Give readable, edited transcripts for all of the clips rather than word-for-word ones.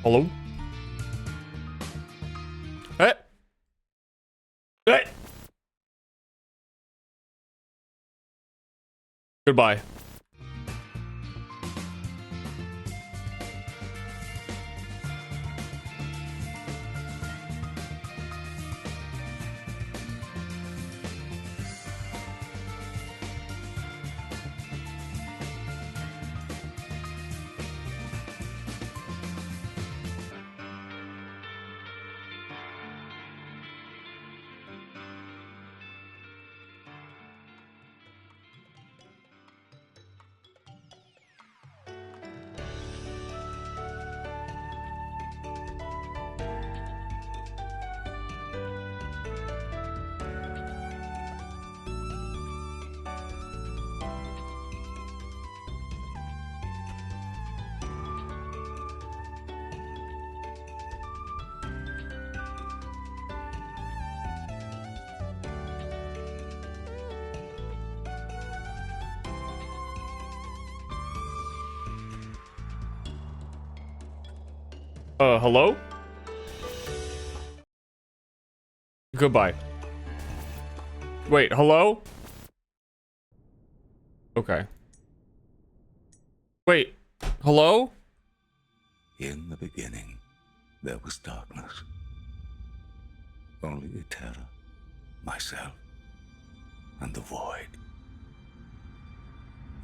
Hello? Hey! Hey! Goodbye. Hello? Goodbye. Wait, hello? Okay. Wait, hello? In the beginning, there was darkness. Only a terror, myself, and the void.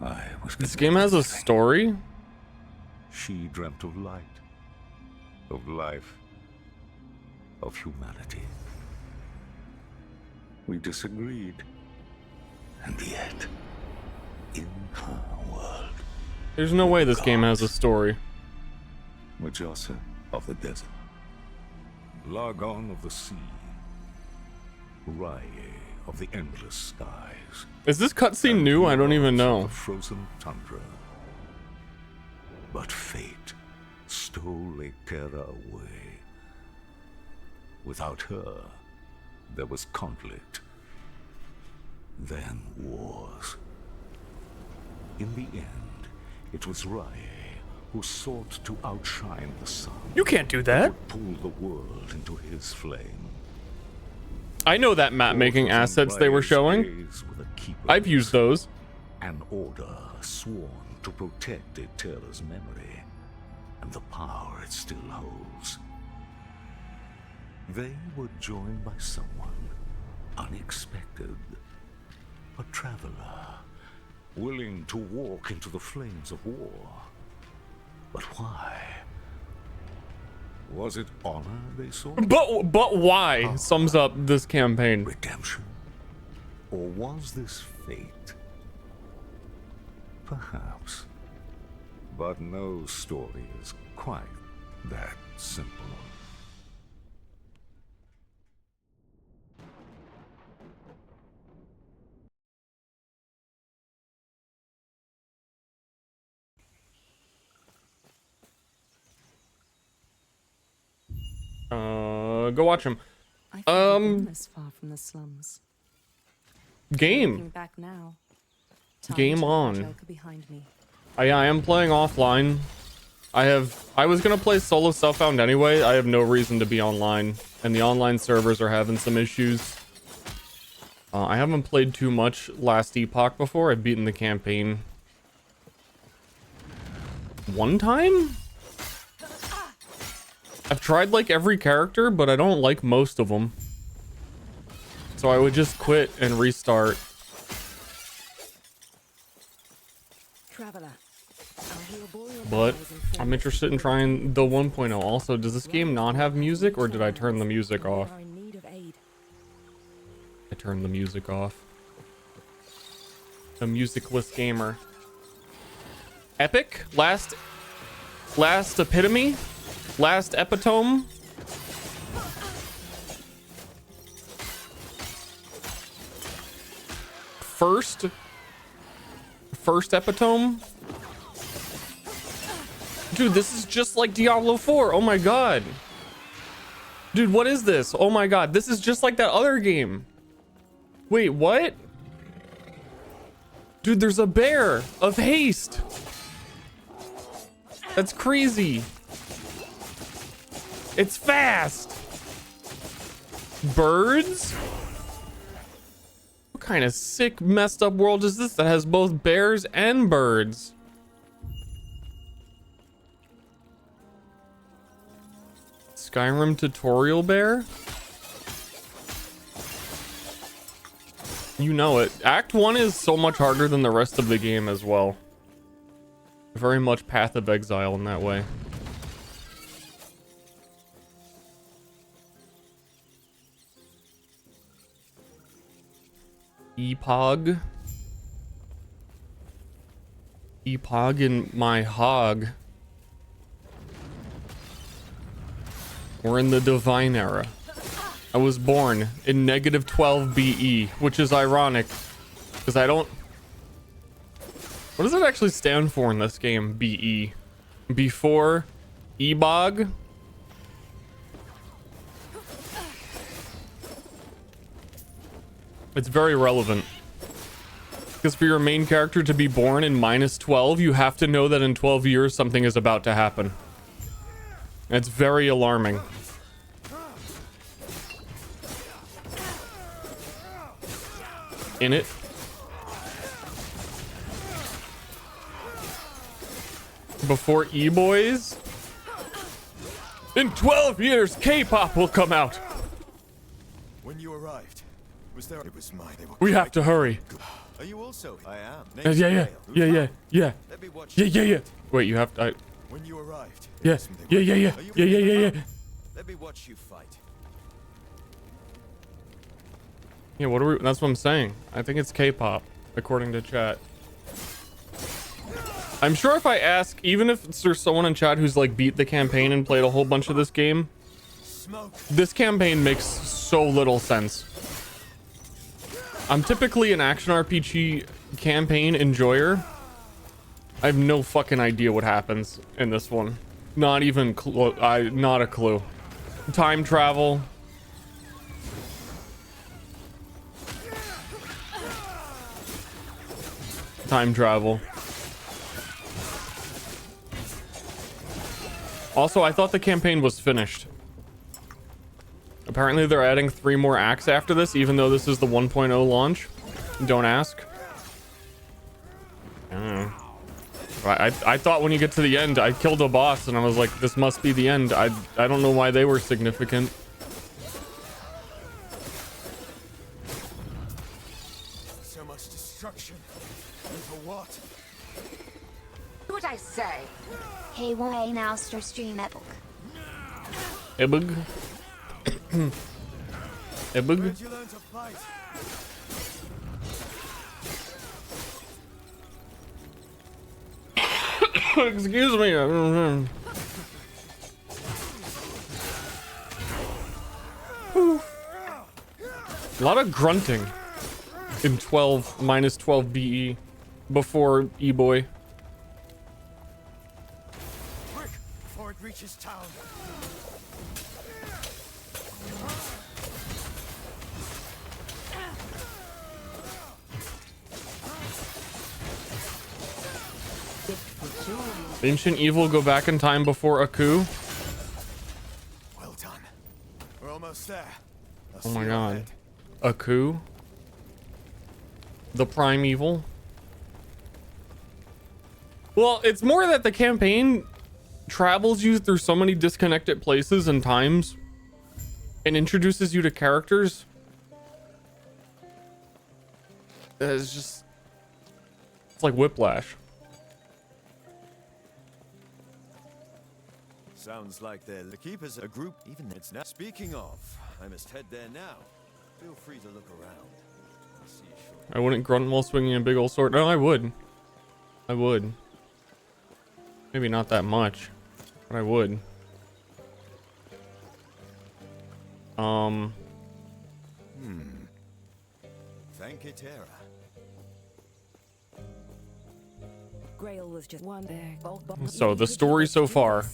I was. This game has a story? She dreamt of light, of life, of humanity. We disagreed, and yet, in her world, There's no way this game has a story. Majasa of the desert, Largon of the sea, Rye of the endless skies. Is this cutscene new? I don't even know. Frozen tundra. But fate stole Terra away. Without her, there was conflict. Then wars. In the end, it was Rye who sought to outshine the sun. You can't do that. Pull the world into his flame. I know that map making assets they were showing. I've used those. An order sworn to protect Eterra's memory and the power it still holds. They were joined by someone unexpected, a traveler, willing to walk into the flames of war. But why? Was it honor they sought? But why sums up this campaign. Redemption? Or was this fate? Perhaps. But no story is quite that simple. Go watch him. This far from the slums. Game. Looking back now. Game on. Joker behind me. I am playing offline. I was gonna play solo Self-Found anyway. I have no reason to be online, and the online servers are having some issues. I haven't played too much Last Epoch before. I've beaten the campaign one time. I've tried like every character, but I don't like most of them. So I would just quit and restart. But I'm interested in trying the 1.0. Also, does this game not have music, or did I turn the music off? I turned the music off. A musicless gamer. Epic? Last epitome? Last epitome? First epitome? Dude, this is just like Diablo 4. Oh my god. Dude, what is this? Oh my god, this is just like that other game. Wait, what? Dude, there's a bear of haste. That's crazy. It's fast. Birds? What kind of sick, messed up world is this that has both bears and birds? Skyrim tutorial bear? You know it. Act 1 is so much harder than the rest of the game as well. Very much Path of Exile in that way. Epoch. Epoch in my hog. We're in the Divine Era. I was born in -12 BE, which is ironic, because I don't... What does it actually stand for in this game, BE? Before Ebog? It's very relevant. Because for your main character to be born in -12, you have to know that in 12 years something is about to happen. It's very alarming. In it. Before E-Boys? In 12 years, K-pop will come out. When you arrived, was there? It was mine. We have to hurry. Are you also? I am. Yeah. Let me watch. Yeah. Wait, you have to. When you arrived. Yeah. Let me watch you fight. Yeah, what are we? That's what I'm saying. I think it's K-pop, according to chat. I'm sure if I ask, even if there's someone in chat who's like beat the campaign and played a whole bunch of this game, this campaign makes so little sense. I'm typically an action RPG campaign enjoyer. I have no fucking idea what happens in this one. Not even not a clue. Time travel. Time travel. Also, I thought the campaign was finished. Apparently they're adding 3 more acts after this, even though this is the 1.0 launch. Don't ask. I don't know. I thought when you get to the end, I killed a boss and I was like, this must be the end. I don't know why they were significant. So much destruction. And for what? What I say? Hey, why now Ster stream Epoch? Ebug. Ebug. Where'd you learn to fight? Excuse me. A lot of grunting in -12 BE before E-Boy. Quick, before it reaches town. Ancient Evil go back in time before a coup. Well done. We're almost there. Oh my god. A coup? The prime evil? Well, it's more that the campaign travels you through so many disconnected places and times and introduces you to characters. It's just... It's like Whiplash. Sounds like they're the keepers, a group. Even it's not. Speaking of, I must head there now. Feel free to look around. I'll see you shortly. I wouldn't grunt while swinging a big old sword. No, I would. I would. Maybe not that much, but I would. Thank you, Tara. Grail was just one there. So the story so far,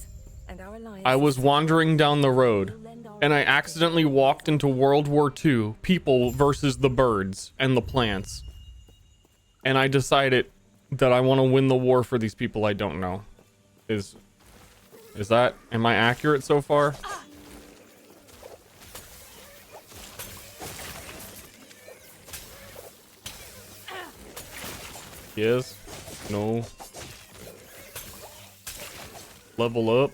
I was wandering down the road and I accidentally walked into World War II, people versus the birds and the plants. And I decided that I want to win the war for these people I don't know. Is that, am I accurate so far? Yes. No. Level up.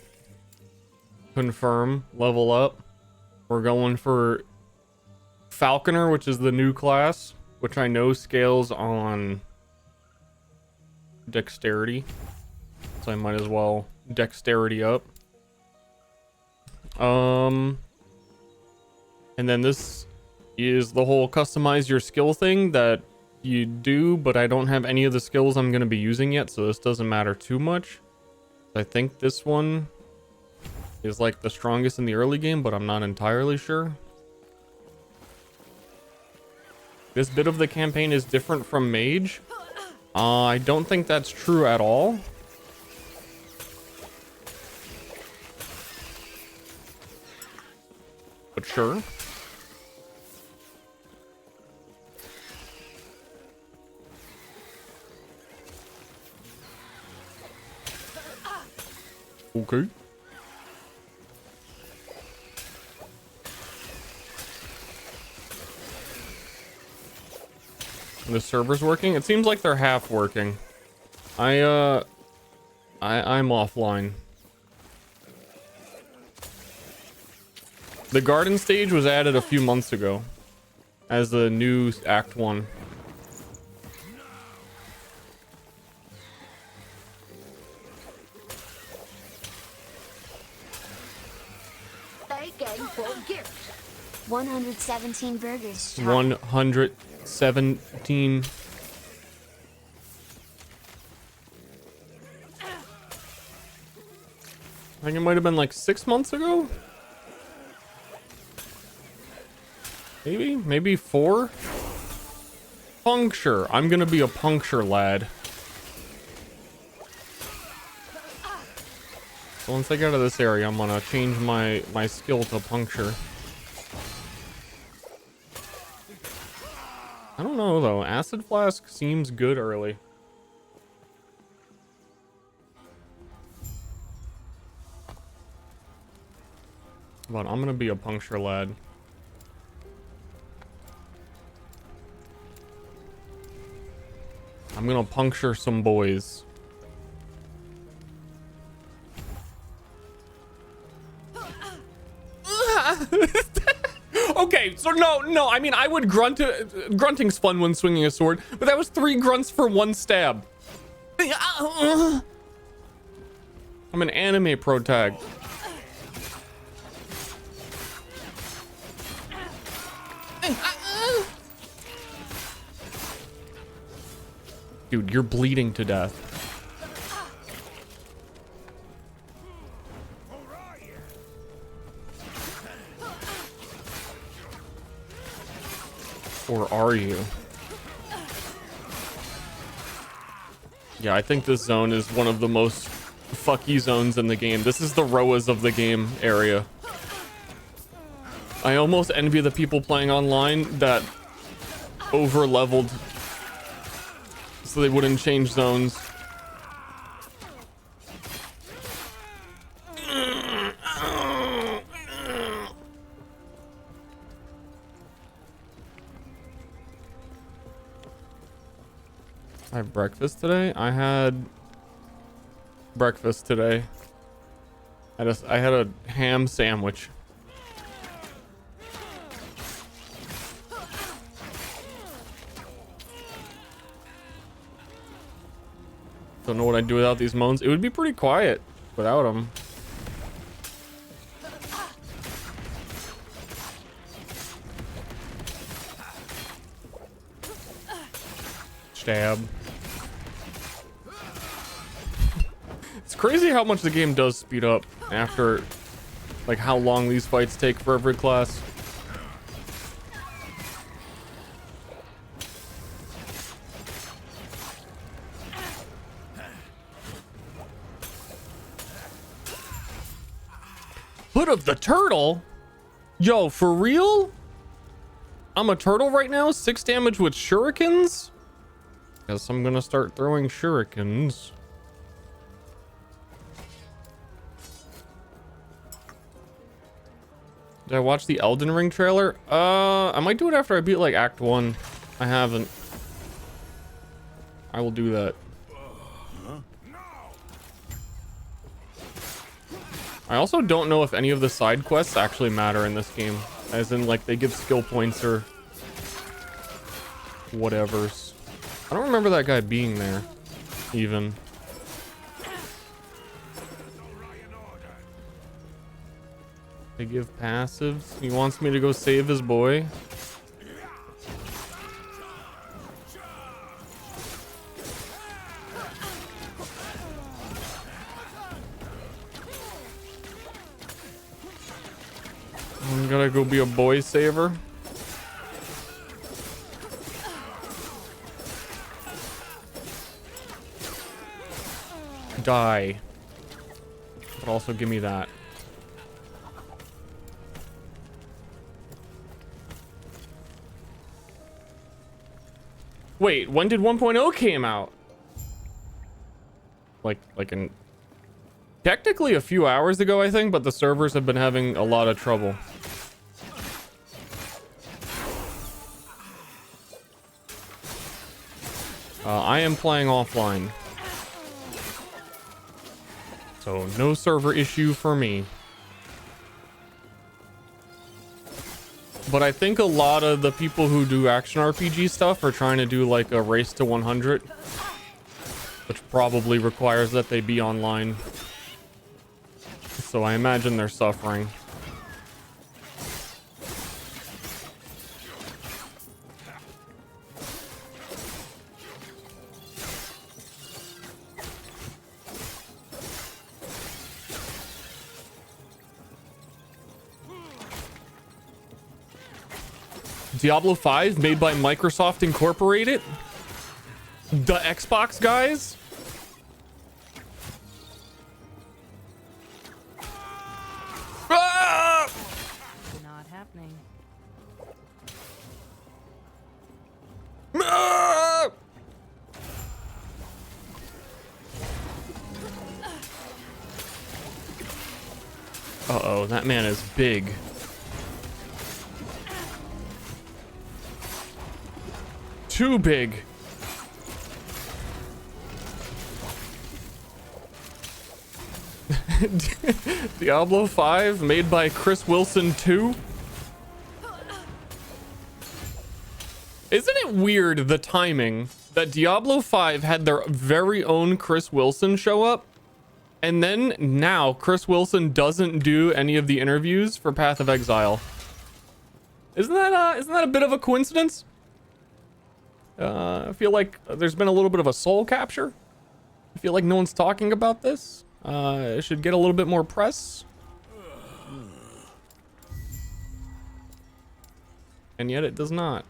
Confirm. Level up. We're going for Falconer, which is the new class, which I know scales on dexterity. So I might as well dexterity up. And then this is the whole customize your skill thing that you do, but I don't have any of the skills I'm going to be using yet, so this doesn't matter too much. I think this one is like the strongest in the early game, but I'm not entirely sure. This bit of the campaign is different from Mage. I don't think that's true at all. But sure. Okay. The server's working? It seems like they're half working. I'm offline. The garden stage was added a few months ago as the new Act 1. They came for gift. 117 burgers. 117. I think it might have been like 6 months ago. Maybe 4. Puncture. I'm gonna be a puncture lad. So once I get out of this area, I'm gonna change my skill to puncture. I don't know though. Acid flask seems good early. But I'm gonna be a puncture lad. I'm gonna puncture some boys. Okay, so no, I mean, I would grunt. Grunting's fun when swinging a sword, but that was 3 grunts for 1 stab. I'm an anime protag. Dude, you're bleeding to death. Or are you? Yeah, I think this zone is one of the most fucky zones in the game. This is the Roas of the game area. I almost envy the people playing online that over leveled so they wouldn't change zones. I have breakfast today. I had breakfast today. I had a ham sandwich. Don't know what I'd do without these moans. It would be pretty quiet without them. Stab. It's crazy how much the game does speed up after, like, how long these fights take for every class. Foot of the turtle? Yo, for real? I'm a turtle right now? 6 damage with shurikens? Guess I'm gonna start throwing shurikens. Did I watch the Elden Ring trailer? I might do it after I beat like Act 1. I haven't. I will do that. I also don't know if any of the side quests actually matter in this game. As in, like, they give skill points or whatevers. I don't remember that guy being there, even. They give passives. He wants me to go save his boy. I'm gonna go be a boy saver. Die. But also give me that. Wait, when did 1.0 came out? Like in technically a few hours ago, I think, but the servers have been having a lot of trouble. I am playing offline. So no server issue for me. But I think a lot of the people who do action RPG stuff are trying to do like a race to 100, which probably requires that they be online. So I imagine they're suffering. Diablo 5 made by Microsoft Incorporated? The Xbox guys? Ah! Not happening. Ah! Uh-oh, that man is big. Too big. Diablo 5 made by Chris Wilson 2. Isn't it weird, the timing, that Diablo 5 had their very own Chris Wilson show up, and then now Chris Wilson doesn't do any of the interviews for Path of Exile? Isn't that a bit of a coincidence? I feel like there's been a little bit of a soul capture. I feel like no one's talking about this. It should get a little bit more press. And yet it does not.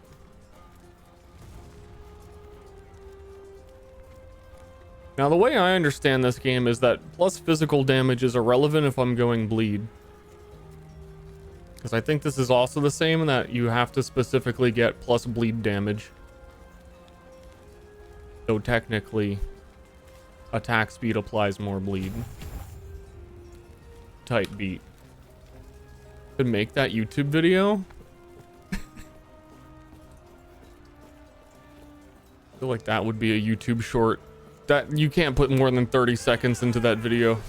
Now, the way I understand this game is that plus physical damage is irrelevant if I'm going bleed. Because I think this is also the same in that you have to specifically get plus bleed damage. So technically, attack speed applies more bleed. Tight beat. Could make that YouTube video. I feel like that would be a YouTube short. That you can't put more than 30 seconds into that video.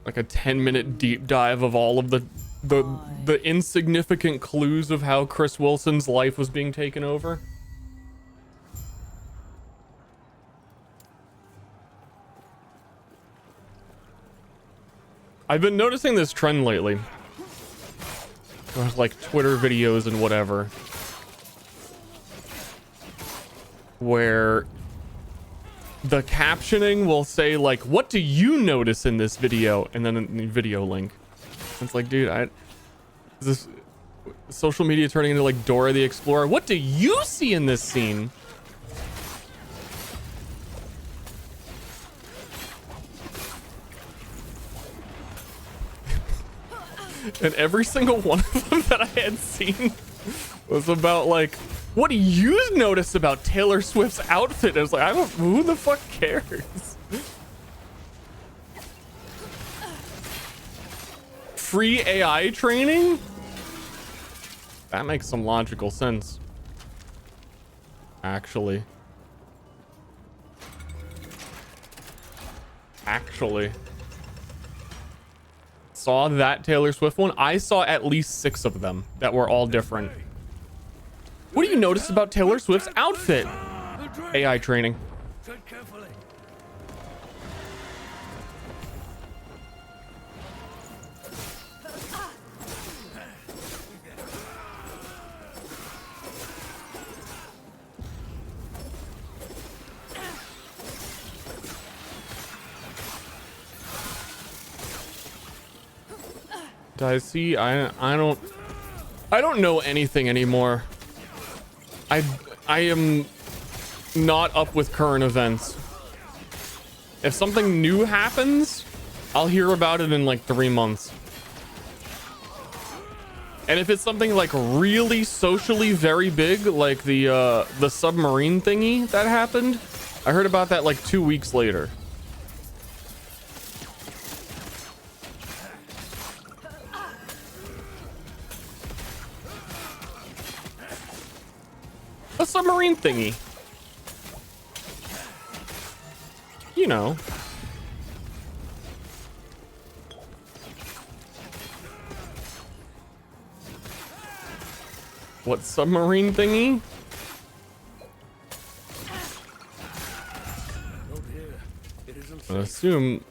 Like a 10-minute deep dive of all of the insignificant clues of how Chris Wilson's life was being taken over. I've been noticing this trend lately. There's like Twitter videos and whatever, where the captioning will say like, what do you notice in this video? And then the video link. It's like, dude, is this social media turning into like Dora the Explorer? What do you see in this scene? And every single one of them that I had seen was about like, what do you notice about Taylor Swift's outfit? I was like, who the fuck cares? free AI training? That makes some logical sense. Actually. Saw that Taylor Swift one? I saw at least 6 of them that were all different. What do you notice about Taylor Swift's outfit? AI training. I see. I don't know anything anymore. I am not up with current events. If something new happens, I'll hear about it in like 3 months. And if it's something like really socially very big, like the submarine thingy that happened, I heard about that like 2 weeks later. A submarine thingy. You know. What submarine thingy? I assume.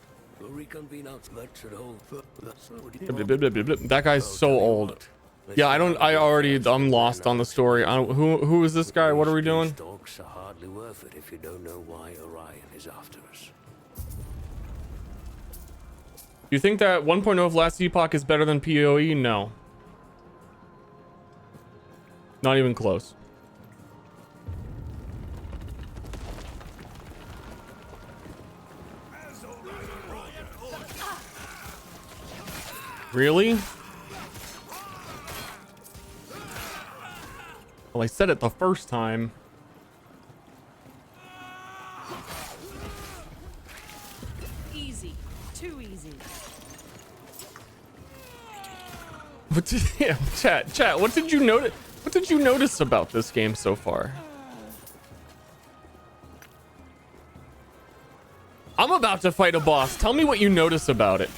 That guy's so old. Yeah, I'm lost on the story. Who is this guy? What are we doing? Dogs are hardly worth it if you don't know why Orion is after us. You think that 1.0 of Last Epoch is better than PoE? No. Not even close. Really? Well, I said it the first time. Easy. Too easy. What did, yeah, chat, what did you notice? What did you notice about this game so far? I'm about to fight a boss. Tell me what you notice about it.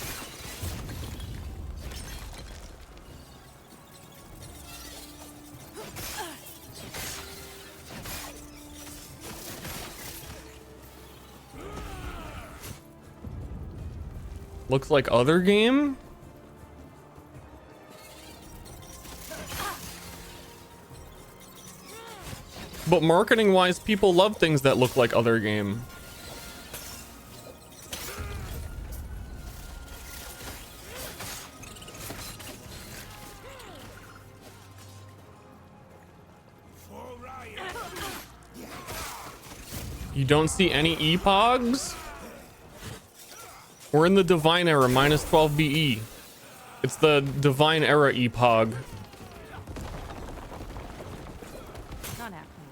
Looks like other game. But marketing wise, people love things that look like other game. You don't see any epogs? We're in the Divine Era, minus 12 BE. It's the Divine Era epog. Not happening.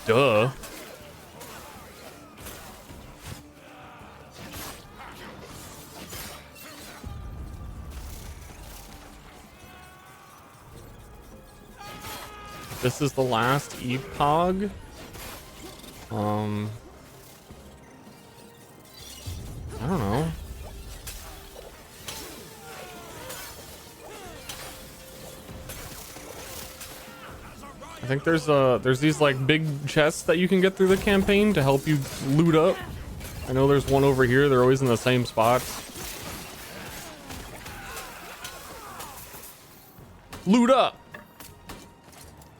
Duh. This is the last epog. I don't know. I think there's these like big chests that you can get through the campaign to help you loot up. I know there's one over here. They're always in the same spots. Loot up.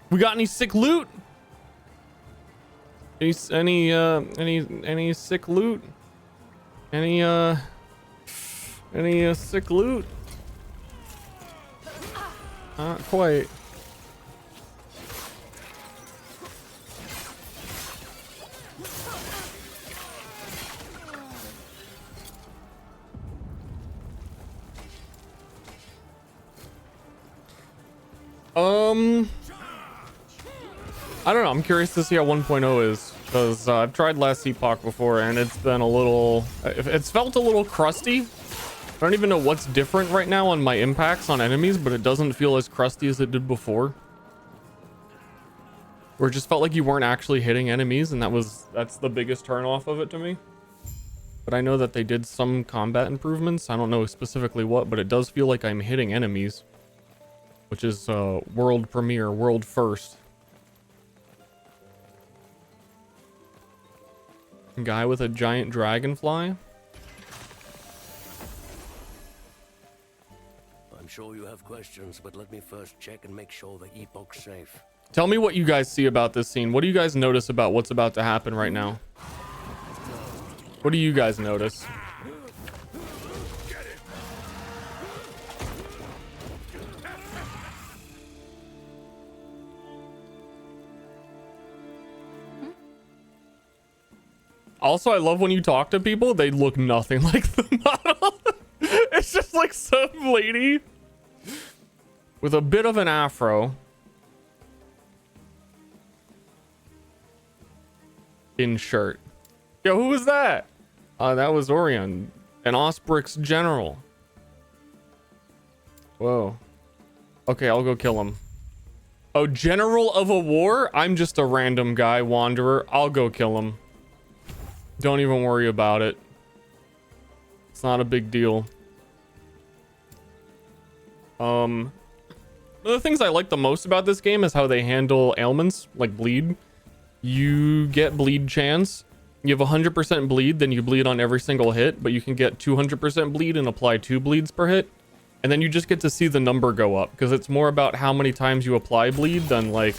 We got any sick loot? Any sick loot? Any sick loot? Not quite. I don't know. I'm curious to see how 1.0 is. Because I've tried Last Epoch before, and it's been a little... It's felt a little crusty. I don't even know what's different right now on my impacts on enemies, but it doesn't feel as crusty as it did before. Where it just felt like you weren't actually hitting enemies, and that's the biggest turnoff of it to me. But I know that they did some combat improvements. I don't know specifically what, but it does feel like I'm hitting enemies. Which is world premiere, world first. Guy with a giant dragonfly. I'm sure you have questions, but let me first check and make sure the Epoch's safe. Tell me what you guys see about this scene. What do you guys notice about what's about to happen right now? What do you guys notice? Also, I love when you talk to people, they look nothing like the model. It's just like some lady with a bit of an afro in shirt. Yo, who was that? That was Orion, an Osbrix general. Whoa. Okay, I'll go kill him. Oh, general of a war? I'm just a random guy, wanderer. I'll go kill him. Don't even worry about it. It's not a big deal. One of the things I like the most about this game is how they handle ailments, like bleed. You get bleed chance. You have 100% bleed, then you bleed on every single hit, but you can get 200% bleed and apply 2 bleeds per hit. And then you just get to see the number go up, because it's more about how many times you apply bleed than like...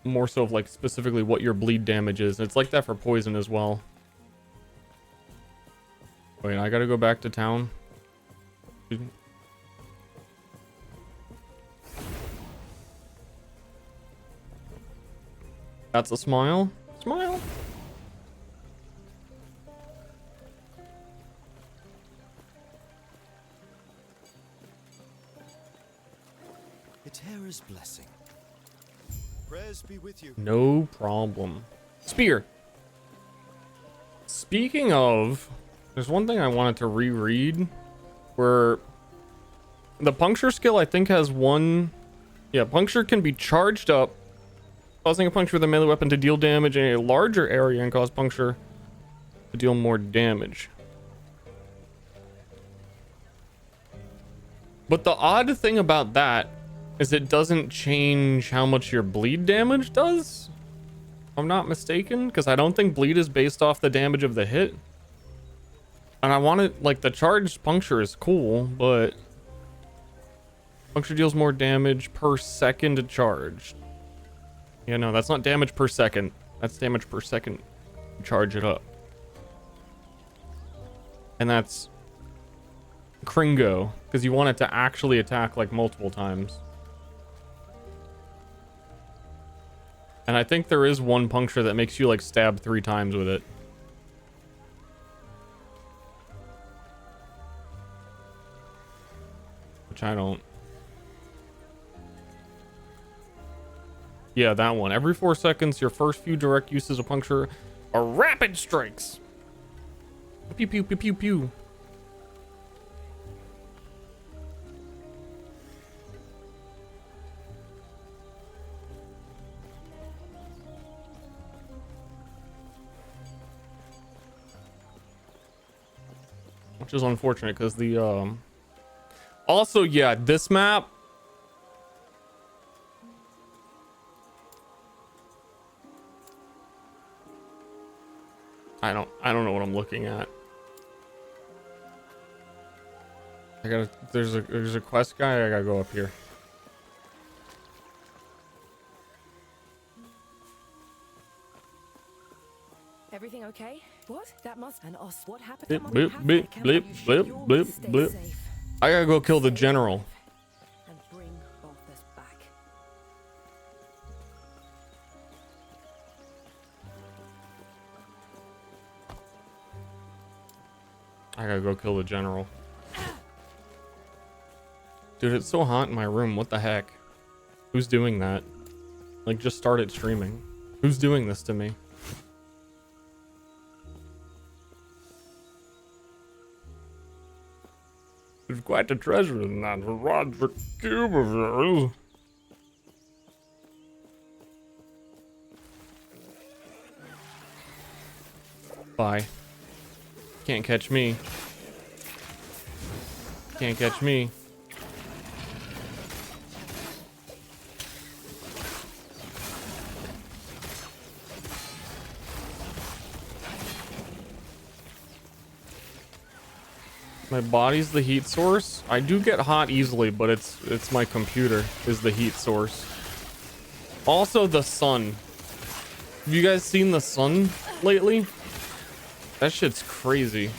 more so of like specifically what your bleed damage is. It's like that for poison as well. Wait, I gotta go back to town. That's a smile. Smile. Etera's blessing. Prayers be with you. No problem. Spear. Speaking of, there's one thing I wanted to reread where the puncture skill I think has one. Yeah, puncture can be charged up, causing a puncture with a melee weapon to deal damage in a larger area and cause puncture to deal more damage. But the odd thing about that is it doesn't change how much your bleed damage does, if I'm not mistaken, because I don't think bleed is based off the damage of the hit. And I want it, like, the charged puncture is cool, but puncture deals more damage per second to charge. Yeah, no, that's not damage per second. That's damage per second to charge it up. And that's Kringo, because you want it to actually attack like multiple times. And I think there is one puncture that makes you like stab 3 times with it. Which I don't. Yeah, that one. Every 4 seconds, your first few direct uses of puncture are rapid strikes. Pew pew pew pew pew. Which is unfortunate because the also, yeah, this map I don't know what I'm looking at. There's a quest guy. I gotta go up here. Everything okay? What? That must and us. What happened? Blip, That blip, must blip, happen. blip, Can you blip, sure blip, stay blip. safe I gotta go kill the general. and bring Balthus back? I gotta go kill the general. Dude, it's so hot in my room. What the heck? Who's doing that? Like, just started streaming. Who's doing this to me? There's quite a treasure in that Roderick cube of yours. Bye. Can't catch me. Can't catch me. My body's the heat source. I do get hot easily, but it's my computer is the heat source. Also the sun. Have you guys seen the sun lately? That shit's crazy.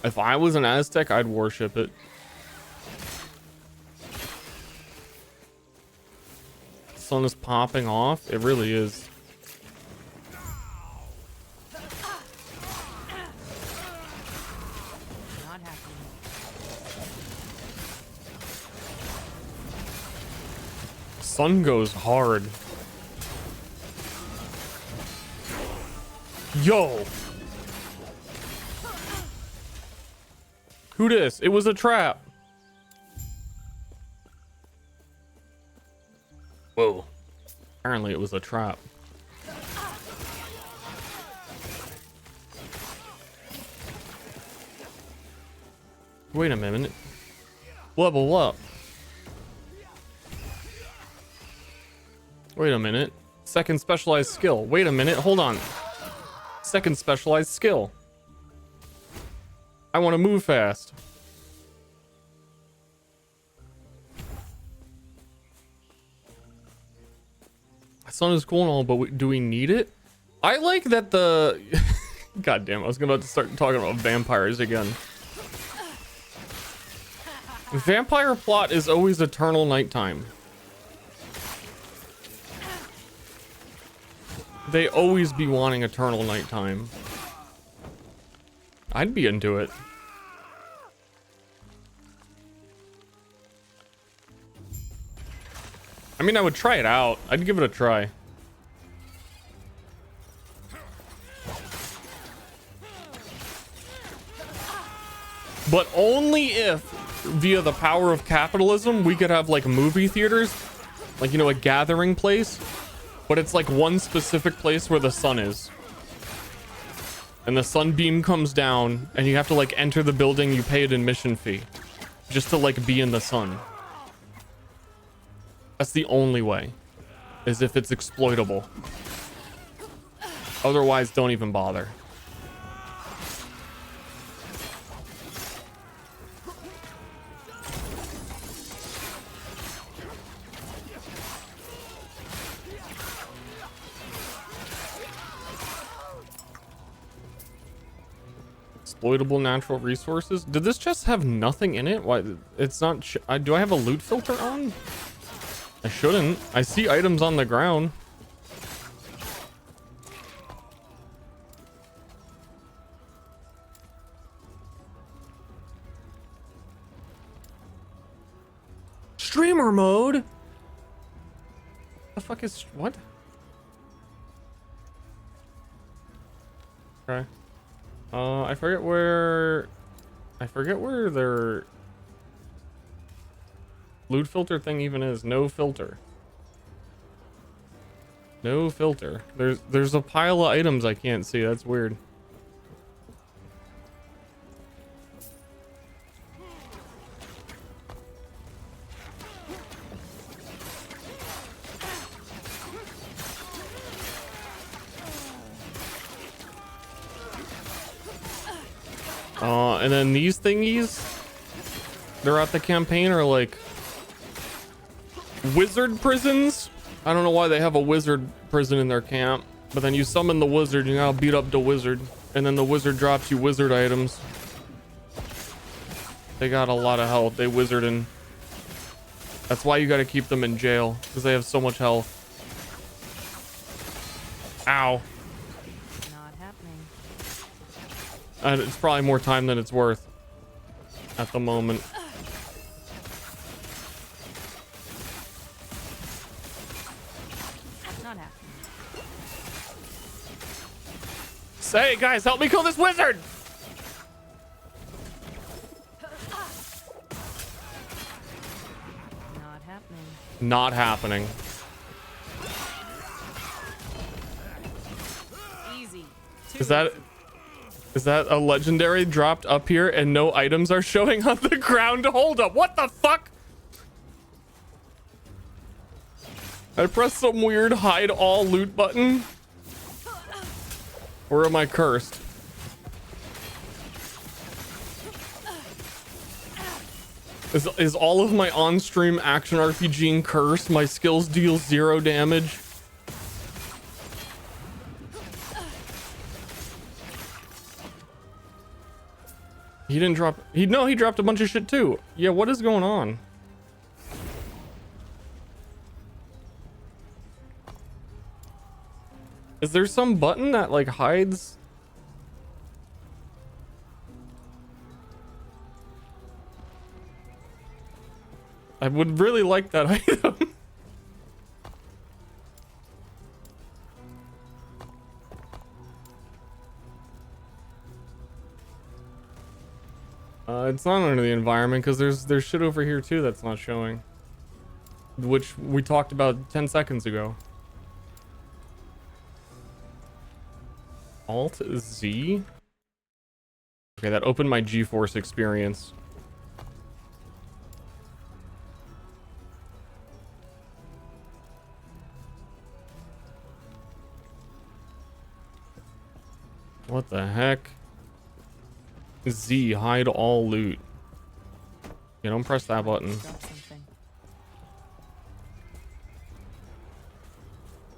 If I was an Aztec, I'd worship it. The sun is popping off. It really is. Sun goes hard. Yo. Who dis? It was a trap. Whoa. Apparently it was a trap. Wait a minute. Level up. Wait a minute. Second specialized skill. Wait a minute. Hold on. Second specialized skill. I want to move fast. Sun is cool and all, but do we need it? I like that the... God damn, I was about to start talking about vampires again. Vampire plot is always eternal nighttime. They always be wanting eternal nighttime. I'd be into it. I mean, I would try it out. I'd give it a try. But only if, via the power of capitalism, we could have like movie theaters, like, you know, a gathering place. But it's like one specific place where the sun is. And the sunbeam comes down and you have to like enter the building, you pay an admission fee. Just to like be in the sun. That's the only way. Is if it's exploitable. Otherwise, don't even bother. Exploitable natural resources. Did this chest have nothing in it? Why? It's not. Do I have a loot filter on? I shouldn't. I see items on the ground. Streamer mode? The fuck is what? Okay. I forget where their loot filter thing even is. No filter. No filter. There's a pile of items I can't see. That's weird. And then these thingies, they're at the campaign, are like wizard prisons. I don't know why they have a wizard prison in their camp, but then you summon the wizard, you gotta beat up the wizard, and then the wizard drops you wizard items. They got a lot of health. They wizarding. That's why you gotta keep them in jail, because they have so much health. Ow. It's probably more time than it's worth at the moment. Not happening. Say, guys, help me kill this wizard! Not happening. Not happening. Easy. Is that a legendary dropped up here and no items are showing on the ground? Hold up, what the fuck? I pressed some weird hide all loot button. Or am I cursed? Is all of my on-stream action RPG cursed? My skills deal 0 damage. He didn't drop. He dropped a bunch of shit too. Yeah, what is going on? Is there some button that like hides? I would really like that item. It's not under the environment because there's shit over here too that's not showing, which we talked about 10 seconds ago. Alt Z. Okay, that opened my GeForce experience. What the heck? Z, hide all loot. Yeah, don't press that button. Drop something.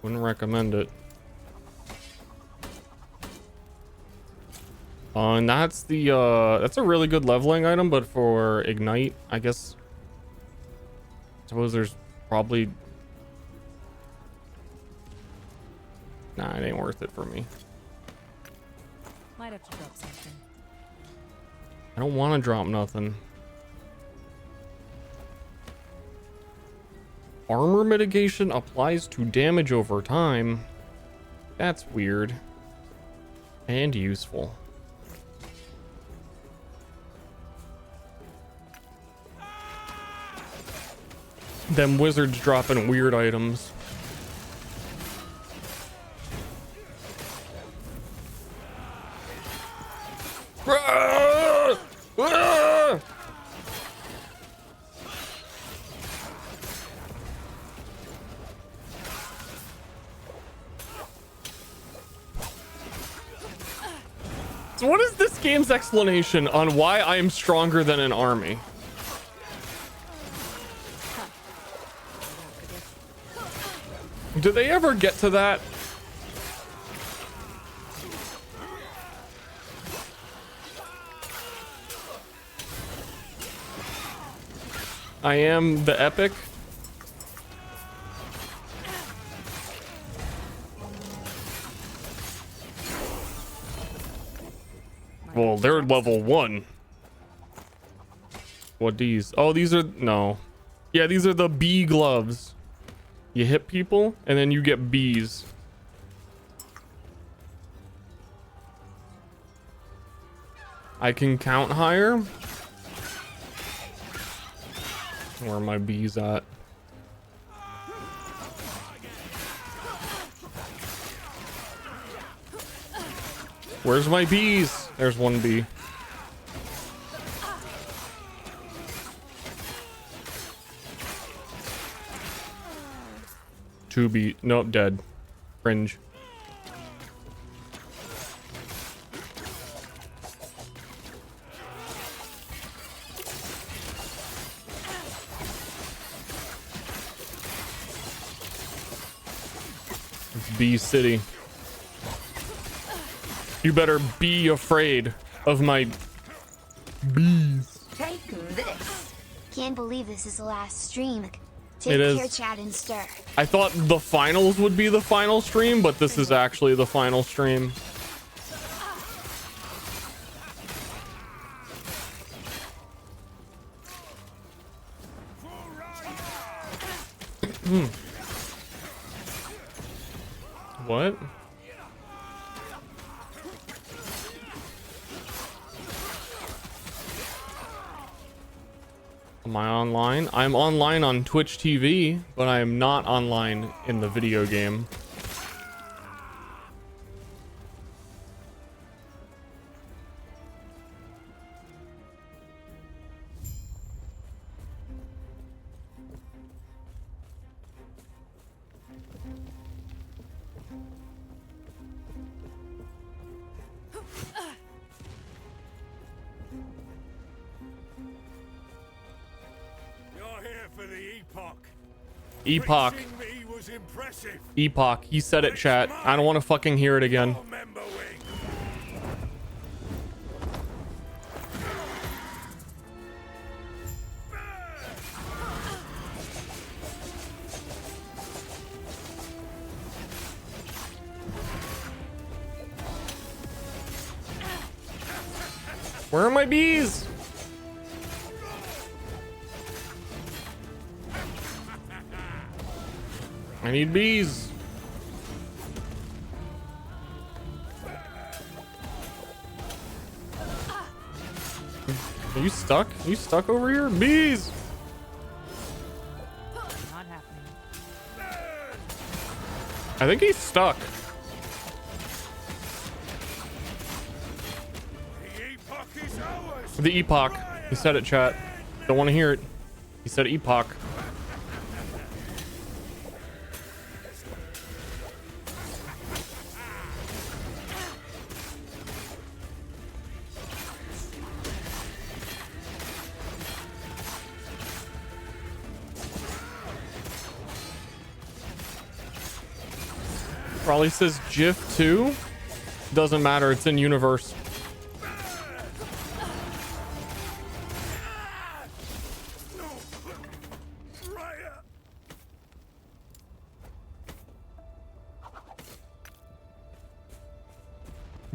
Wouldn't recommend it. And that's the that's a really good leveling item, but for Ignite, I guess. Suppose there's probably. Nah, it ain't worth it for me. Might have to drop something. I don't want to drop nothing. Armor mitigation applies to damage over time. That's weird. And useful. Them wizards dropping weird items. So what is this game's explanation on why I am stronger than an army? Did they ever get to that? I am the epic. Well, they're level 1. What these? Oh, these are no. Yeah, these are the bee gloves. You hit people and then you get bees. I can count higher. Where are my bees at? Where's my bees? There's one bee. Two bee. Nope, dead. Cringe. It's Bee City. You better be afraid of my bees. Take this. Can't believe this is the last stream. It Take is. care, Chad and Ster. I thought the finals would be the final stream, but this is actually the final stream. What? Am I online? I'm online on Twitch TV, but I am not online in the video game. Epoch. Epoch. He said it, chat. I don't want to fucking hear it again. Where are my bees? I need bees. Are you stuck? Are you stuck over here? Bees! Not happening. I think he's stuck. The Epoch. He said it, chat. Don't want to hear it. He said Epoch. Probably says GIF 2. Doesn't matter, it's in universe.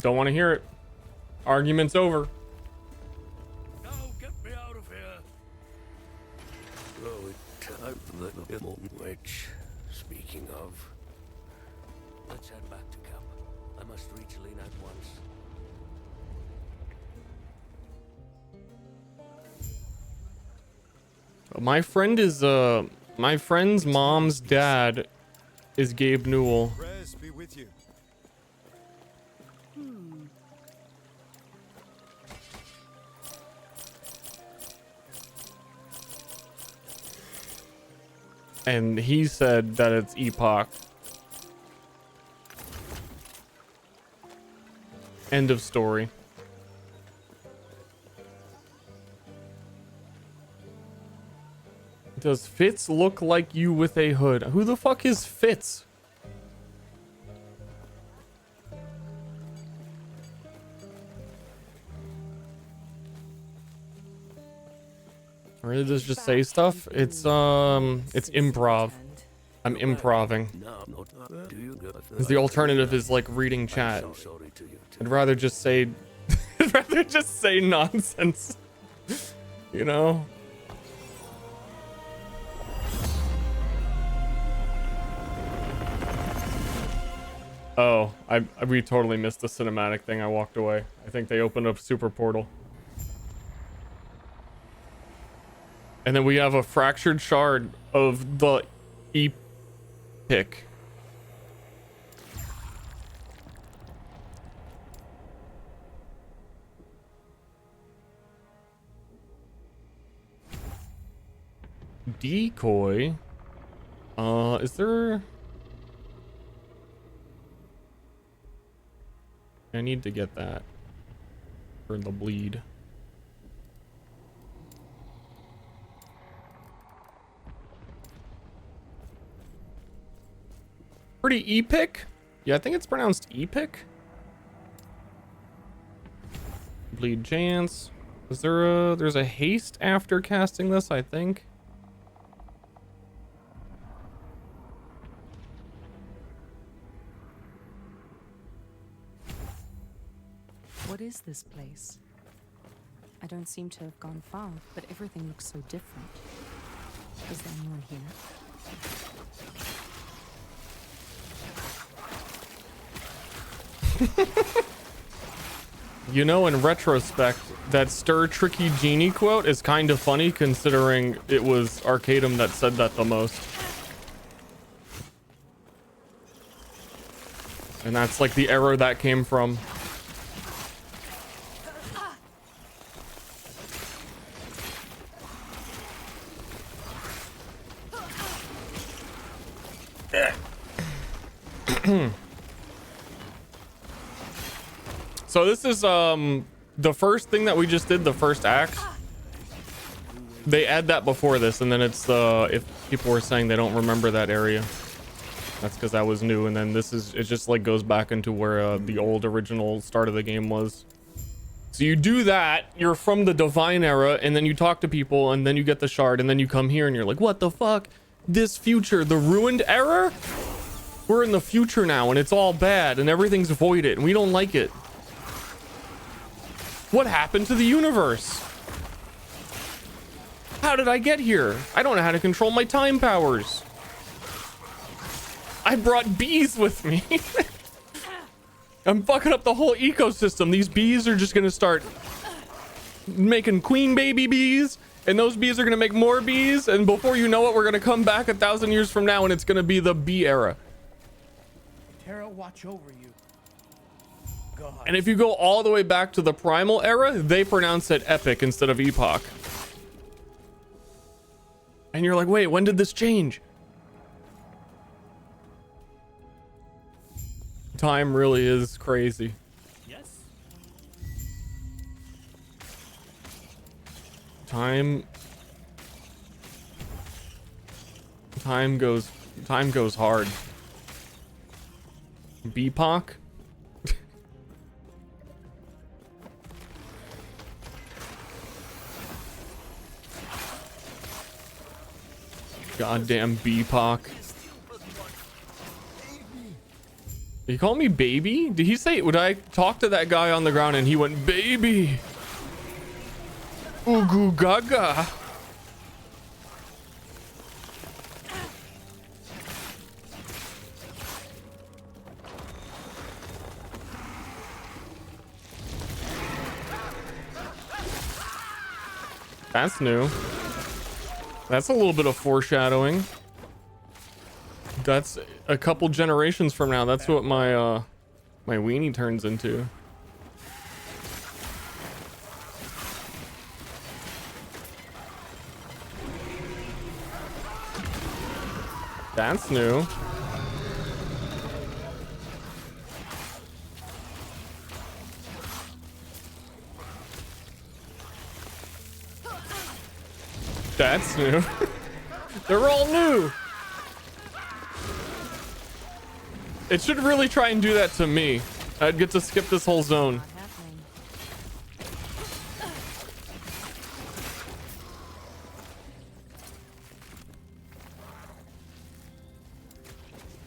Don't want to hear it. Argument's over. Now get me out of here. Oh, which, speaking of, let's head back to camp. I must reach Lena at once. My friend's mom's dad is Gabe Newell. Prayers be with you. And he said that it's Epoch. End of story. Does Fitz look like you with a hood? Who the fuck is Fitz? Or did this just say stuff? It's improv. I'm improving. Because the alternative is like reading chat. I'd rather just say I'd rather just say nonsense. You know? Oh, we totally missed the cinematic thing. I walked away. I think they opened up super portal. And then we have a fractured shard of the Epic. Decoy. Is there... I need to get that for the bleed. Pretty epic. Yeah, I think it's pronounced epic. Bleed chance. Is there there's a haste after casting this, I think. What is this place? I don't seem to have gone far, but everything looks so different. Is there anyone here? You know, in retrospect, that Ster tricky genie quote is kind of funny considering it was Arcadum that said that the most. And that's like the era that came from. So this is the first thing that we just did, the first act. They add that before this, and then it's if people were saying they don't remember that area, that's because that was new. And then this is, it just like goes back into where the old original start of the game was. So you do that, you're from the divine era, and then you talk to people, and then you get the shard, and then you come here and you're like, what the fuck? This future, the ruined era? We're in the future now, and it's all bad, and everything's voided, and we don't like it. What happened to the universe? How did I get here? I don't know how to control my time powers. I brought bees with me. I'm fucking up the whole ecosystem. These bees are just gonna start making queen baby bees, and those bees are gonna make more bees, and before you know it, we're gonna come back 1,000 years from now, and it's gonna be the bee era. Terra, watch over you. God. And if you go all the way back to the primal era, they pronounce it epic instead of epoch. And you're like, wait, when did this change? Time really is crazy. Yes. Time goes hard. Beepoch? Goddamn Beepoch. He called me baby? Did he say, would I talk to that guy on the ground and he went, baby? Ooh goo gaga. That's new. That's a little bit of foreshadowing. That's a couple generations from now. That's what my my weenie turns into. That's new. That's new. They're all new. It should really try and do that to me. I'd get to skip this whole zone.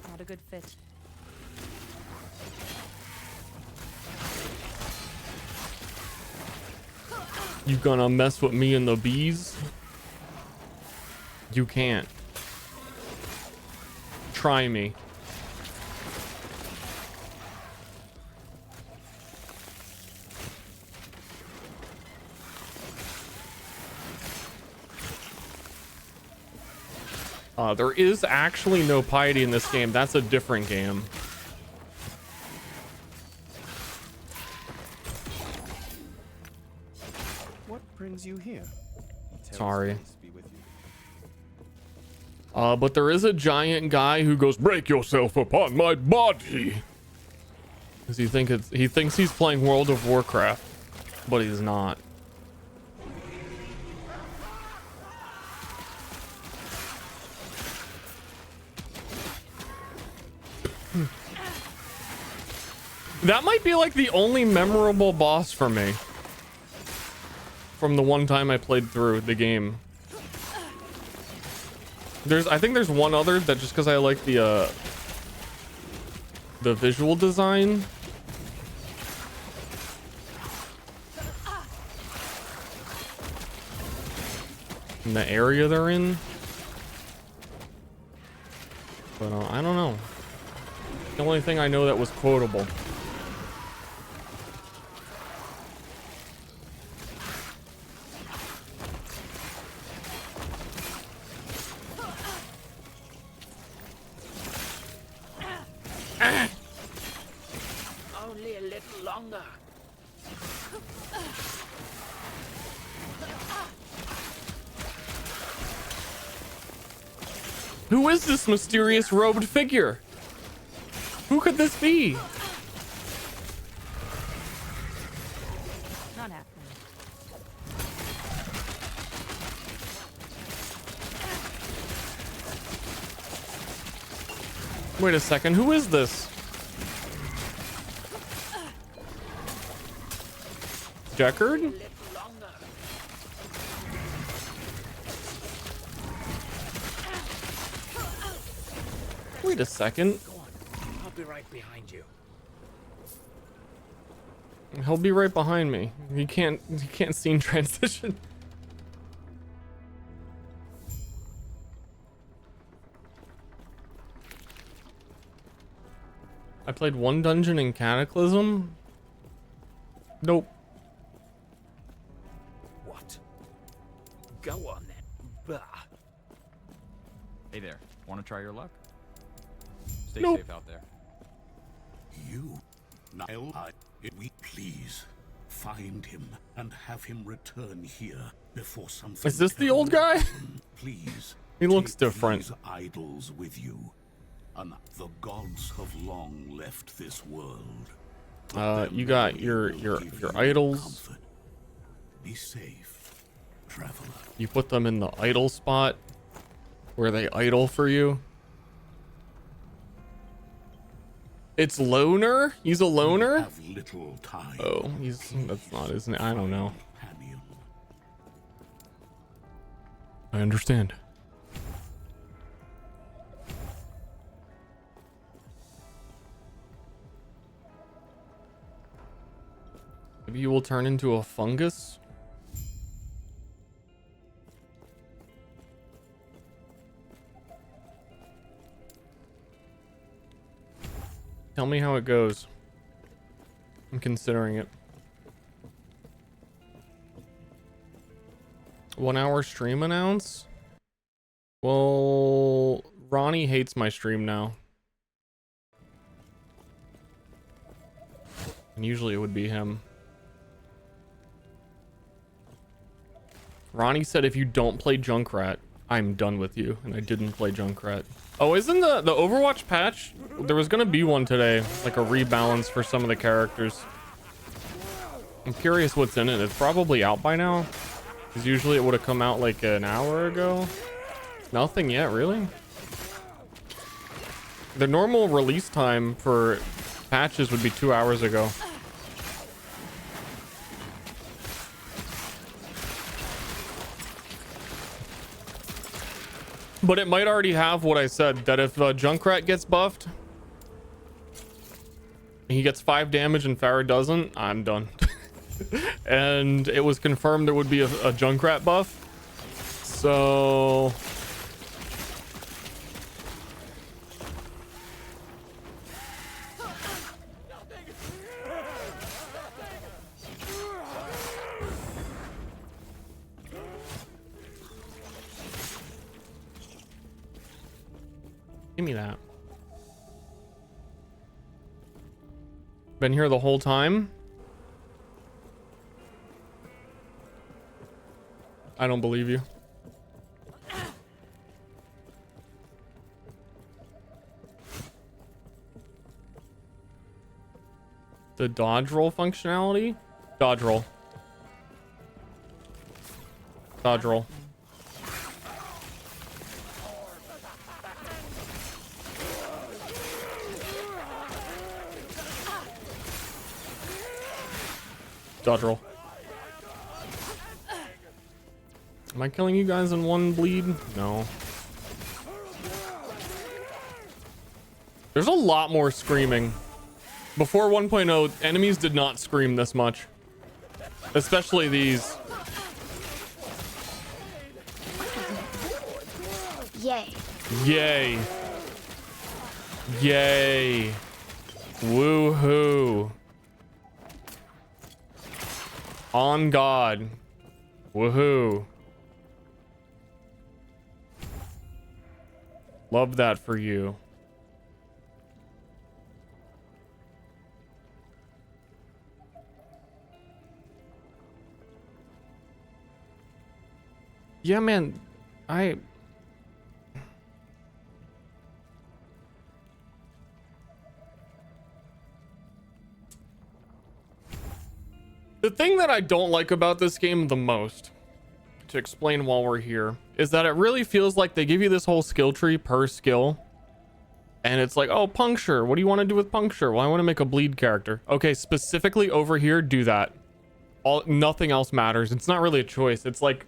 Not a good fit. You gonna mess with me and the bees? You can't. Try me. There is actually no piety in this game. That's a different game. What brings you here? Sorry. But there is a giant guy who goes, break yourself upon my body. Because he thinks he's playing World of Warcraft, but he's not. That might be like the only memorable boss for me from the one time I played through the game. I think there's one other that just because I like the visual design. And the area they're in. But I don't know. The only thing I know that was quotable. longer. Who is this mysterious robed figure? Who could this be? Not happening. Wait a second, who is this? Deckard? Wait a second. Go on. I'll be right behind you. He'll be right behind me. He can't scene transition. I played one dungeon in Cataclysm. Nope. What? Go on then. Bah. Hey there, want to try your luck? Stay Nope. safe out there. You, Nile, we please find him and have him return here before something. Is this the old guy? Please. He looks take different. These idols with you. And the gods have long left this world. You got your idols. Comfort. Be safe, traveler. You put them in the idol spot where they idol for you. It's loner? He's a loner? Have little time. Oh, that's not, isn't it? I don't know. Companion. I understand. Maybe you will turn into a fungus? Tell me how it goes. I'm considering it. 1 hour stream announce? Well, Ronnie hates my stream now. And usually it would be him. Ronnie said if you don't play Junkrat, I'm done with you. And I didn't play Junkrat. Oh, isn't the Overwatch patch? There was gonna be one today, like a rebalance for some of the characters. I'm curious what's in it. It's probably out by now, because usually it would have come out like an hour ago. Nothing yet, really? The normal release time for patches would be 2 hours ago. But it might already have what I said, that if Junkrat gets buffed, he gets 5 damage and Farah doesn't, I'm done. And it was confirmed there would be a Junkrat buff. So... Give me that. Been here the whole time? I don't believe you. The dodge roll functionality? Dodge roll. Dodge roll. Dodge roll. Am I killing you guys in one bleed? No. There's a lot more screaming. Before 1.0, enemies did not scream this much. Especially these. Yay. Yay. Yay. Woohoo. On God. Woohoo. Love that for you. Yeah, man. The thing that I don't like about this game the most, to explain while we're here, is that it really feels like they give you this whole skill tree per skill. And it's like, oh, puncture. What do you want to do with puncture? Well, I want to make a bleed character. Okay, specifically over here, do that. Nothing else matters. It's not really a choice. It's like,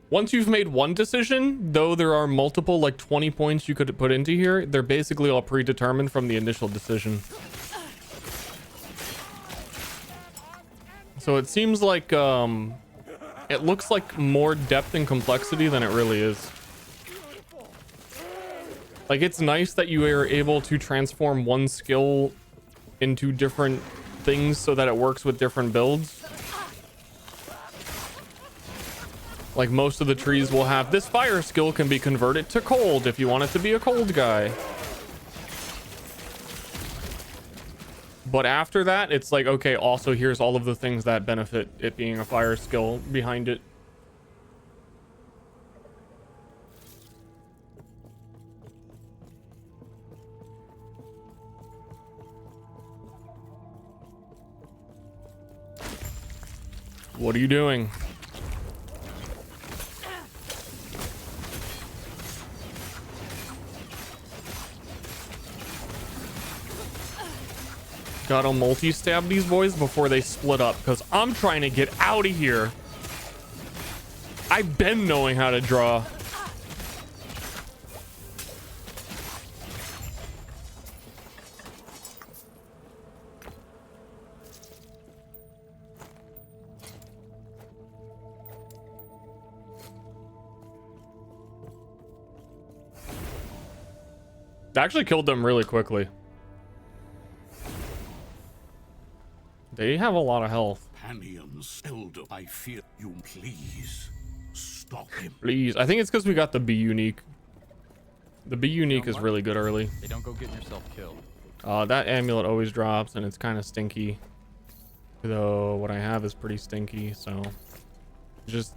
once you've made one decision, though there are multiple, like 20 points you could put into here, they're basically all predetermined from the initial decision. So it seems like, it looks like more depth and complexity than it really is. Like, it's nice that you are able to transform one skill into different things so that it works with different builds. Like, most of the trees will have this fire skill can be converted to cold if you want it to be a cold guy. But after that, it's like, okay, also here's all of the things that benefit it being a fire skill behind it. What are you doing? Gotta multi-stab these boys before they split up, because I'm trying to get out of here. I've been knowing how to draw. Actually killed them really quickly. They have a lot of health. Companions, elder, I fear you. Please stop him. Please. I think it's because we got the B unique. The B unique is really good early. Hey, don't go getting yourself killed. That amulet always drops and it's kind of stinky. Though what I have is pretty stinky, so just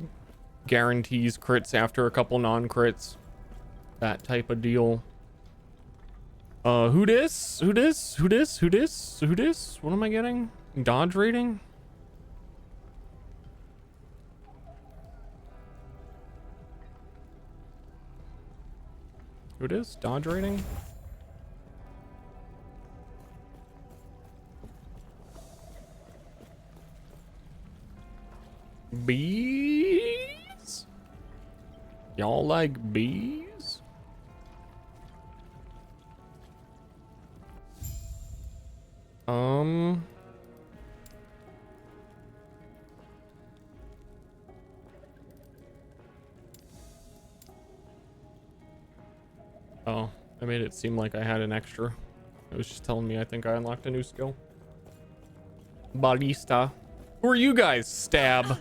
guarantees crits after a couple non-crits. That type of deal. Who dis? Who dis? Who dis? Who dis? Who dis? What am I getting? Dodge rating? Who dis? Dodge rating? Bees? Y'all like bees? Oh, I made it seem like I had an extra. It was just telling me I think I unlocked a new skill. Ballista. Who are you guys? Stab.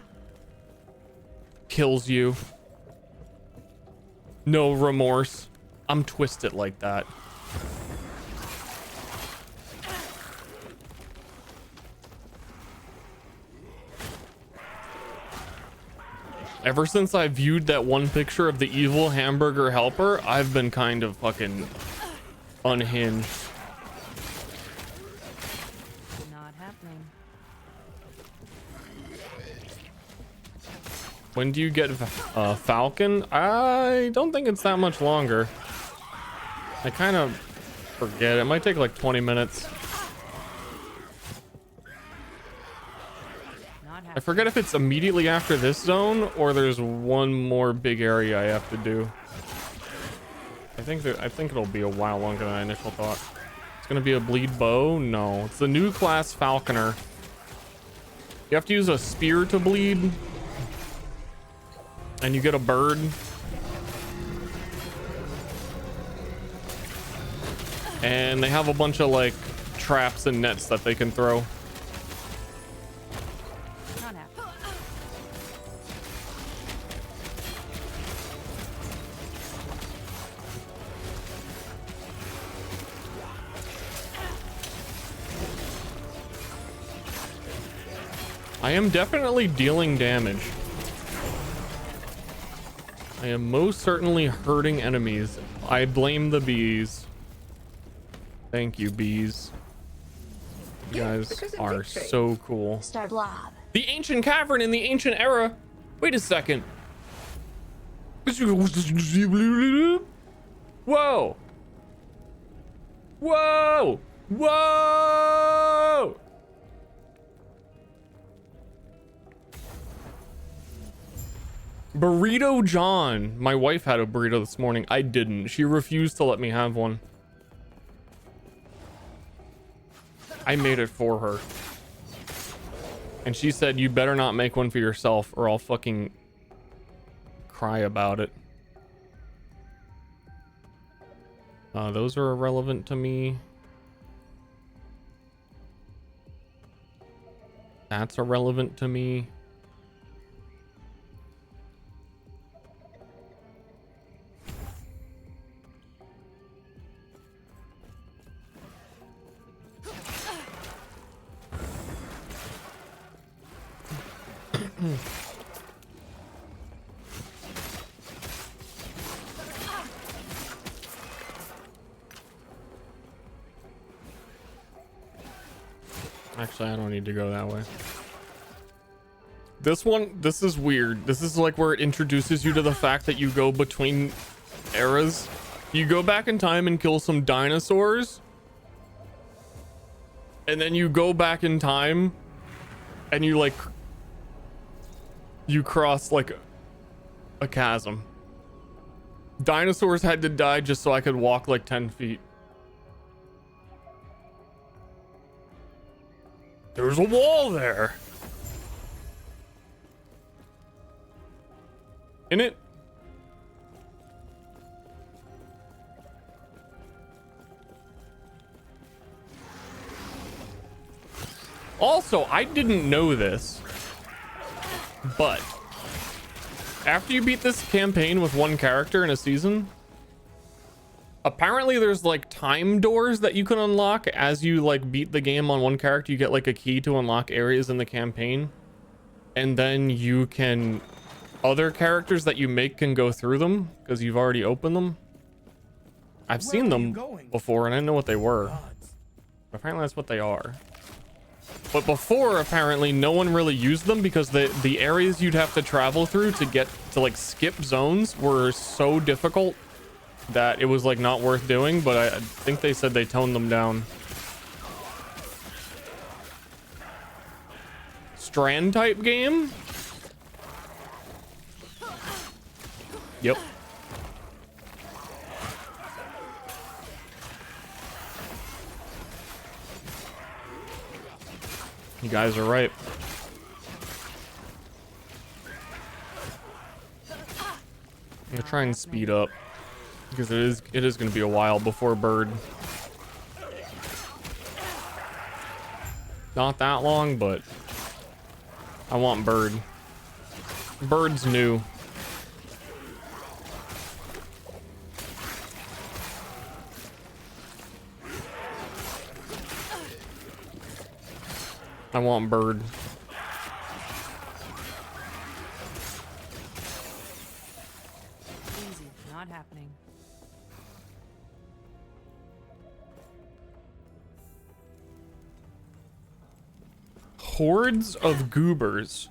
Kills you. No remorse. I'm twisted like that. Ever since I viewed that one picture of the evil hamburger helper, I've been kind of fucking unhinged. Not happening. When do you get Falcon? I don't think it's that much longer. I kind of forget. It might take like 20 minutes. I forget if it's immediately after this zone or there's one more big area I have to do. I think it'll be a while longer than I initially thought. It's gonna be a bleed bow? No, it's the new class Falconer. You have to use a spear to bleed, and you get a bird. And they have a bunch of like traps and nets that they can throw. I am definitely dealing damage. I am most certainly hurting enemies. I blame the bees. Thank you, bees. You guys are so cool. Star Blob. The ancient cavern in the ancient era. Wait a second. Whoa. Whoa. Whoa. Burrito John. My wife had a burrito this morning. I didn't. She refused to let me have one. I made it for her. And she said, you better not make one for yourself or I'll fucking cry about it. Those are irrelevant to me. That's irrelevant to me. Actually, I don't need to go that way. This is weird. This is like where it introduces you to the fact that you go between eras. You go back in time and kill some dinosaurs. And then you go back in time and you like you cross like a chasm. Dinosaurs had to die just so I could walk like 10 feet. There's a wall there. In it? Also, I didn't know this, but after you beat this campaign with one character in a season, apparently there's like time doors that you can unlock as you like beat the game on one character. You get like a key to unlock areas in the campaign, and then you can, other characters that you make can go through them because you've already opened them. I've seen them before and I didn't know what they were. Apparently that's what they are. But before, apparently no one really used them because the areas you'd have to travel through to get to like skip zones were so difficult that it was like not worth doing. But I think they said they toned them down. Strand type game? Yep. You guys are right. I'm gonna try and speed up because it is gonna be a while before bird. Not that long, but I want bird. Bird's new. I want bird. Easy, not happening. Hordes of goobers.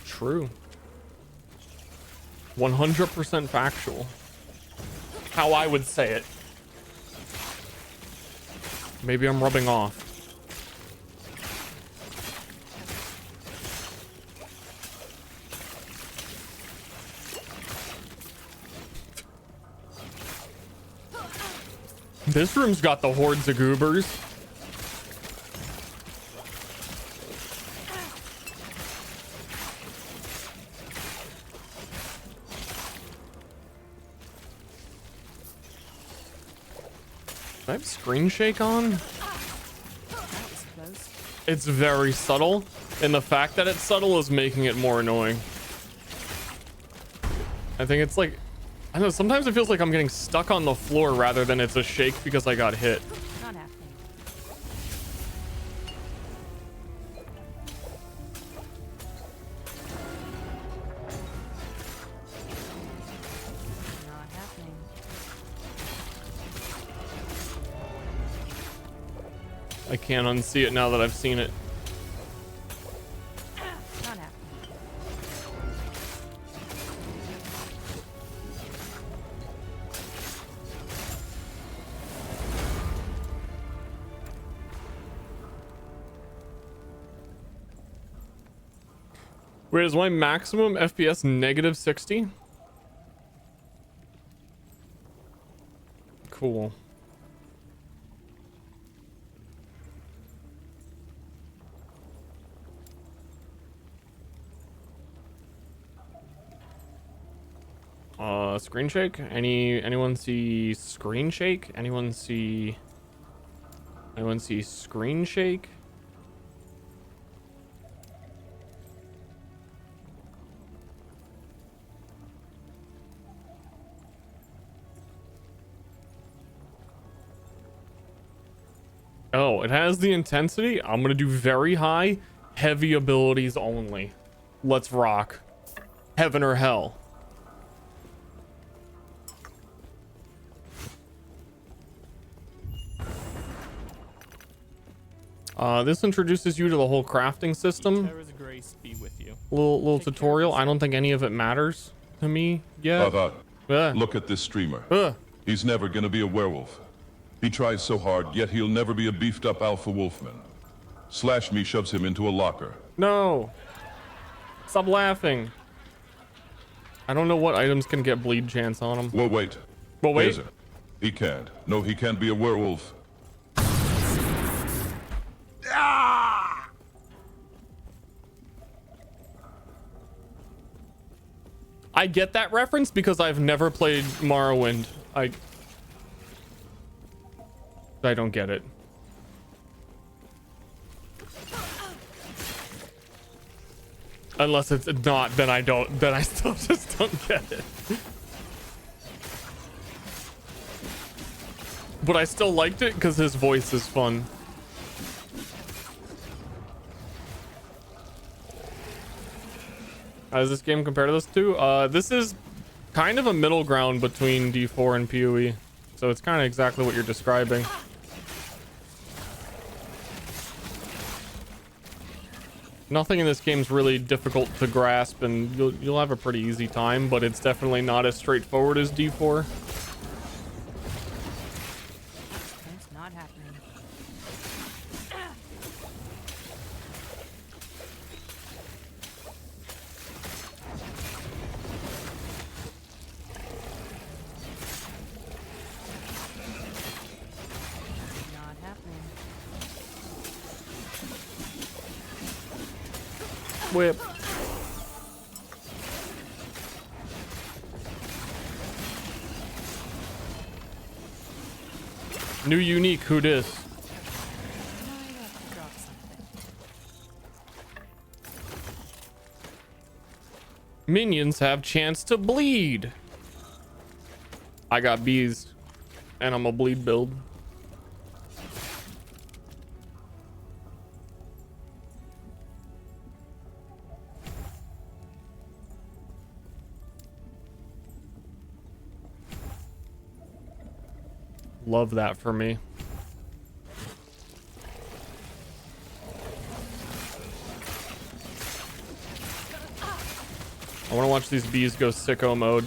True. 100% factual. How I would say it. Maybe I'm rubbing off. This room's got the hordes of goobers. Do I have screen shake on? It's very subtle, and the fact that it's subtle is making it more annoying. I think it's like, I don't know, sometimes it feels like I'm getting stuck on the floor rather than it's a shake because I got hit. Not happening. I can't unsee it now that I've seen it. Not happening. Wait, is my maximum FPS negative 60? Cool. Screen shake? Anyone see screen shake? Anyone see screen shake? Oh, it has the intensity. I'm gonna do very high, heavy abilities only. Let's rock. Heaven or hell. This introduces you to the whole crafting system. Terra's grace be with you. Little tutorial. I don't think any of it matters to me yet. Look at this streamer. He's never gonna be a werewolf. He tries so hard, yet he'll never be a beefed up alpha wolfman. Slash Me shoves him into a locker. No. Stop laughing. I don't know what items can get bleed chance on him. Whoa, wait. Well, wait. Laser. He can't. No, he can't be a werewolf. I get that reference because I've never played Morrowind. I don't get it. Unless it's not, then I still just don't get it. But I still liked it because his voice is fun. How does this game compare to those two? This is kind of a middle ground between D4 and PoE. So it's kind of exactly what you're describing. Nothing in this game's really difficult to grasp, and you'll have a pretty easy time, but it's definitely not as straightforward as D4. It's not happening. Not happening. Whip. New unique, who dis? Minions have chance to bleed. I got bees, and I'm a bleed build. Love that for me. I want to watch these bees go sicko mode.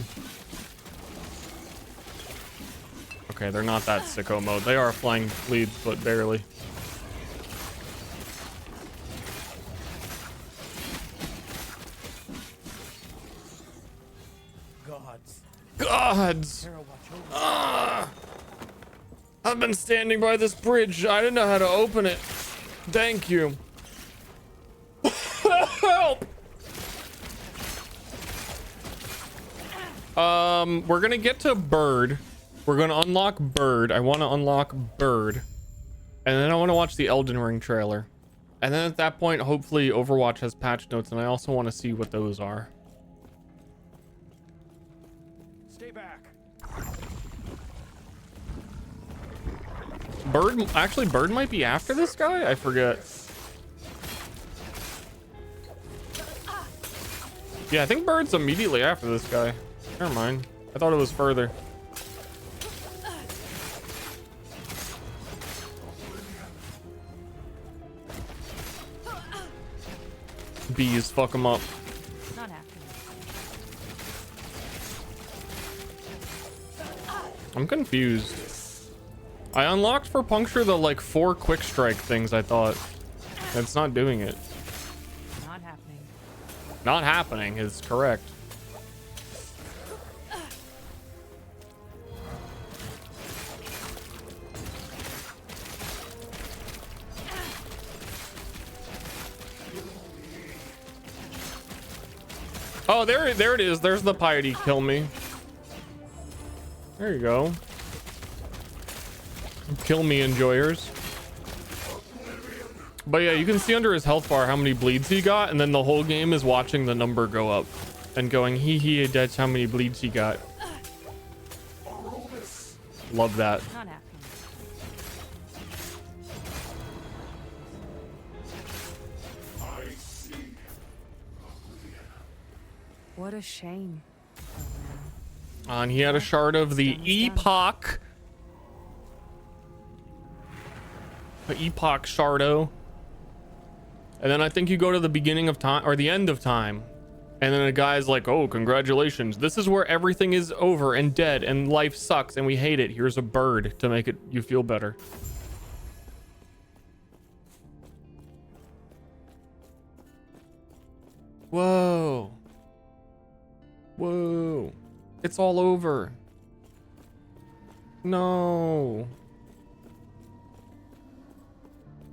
Okay, they're not that sicko mode. They are flying leads, but barely. Gods! I've been standing by this bridge. I didn't know how to open it. Thank you. Help! We're gonna get to Bird. We're gonna unlock Bird. I want to unlock Bird. And then I want to watch the Elden Ring trailer. And then at that point, hopefully Overwatch has patch notes, and I also want to see what those are. Stay back. Bird, actually, Bird might be after this guy? I forget. Yeah, I think Bird's immediately after this guy. Never mind. I thought it was further. bees fuck them up. Not happening. I'm confused. I unlocked for puncture the like 4 quick strike things I thought. That's not doing it. Not happening. Not happening is correct. Oh, there it is. There's the piety kill me. There you go. Kill me, enjoyers. But yeah, you can see under his health bar how many bleeds he got, and then the whole game is watching the number go up and going, hee, that's how many bleeds he got. Love that. Not happening. What a shame. And he had a shard of the Epoch. The Epoch Shardo. And then I think you go to the beginning of time or the end of time. And then a guy's like, oh, congratulations. This is where everything is over and dead and life sucks and we hate it. Here's a bird to make it you feel better. Whoa. Whoa. It's all over. No.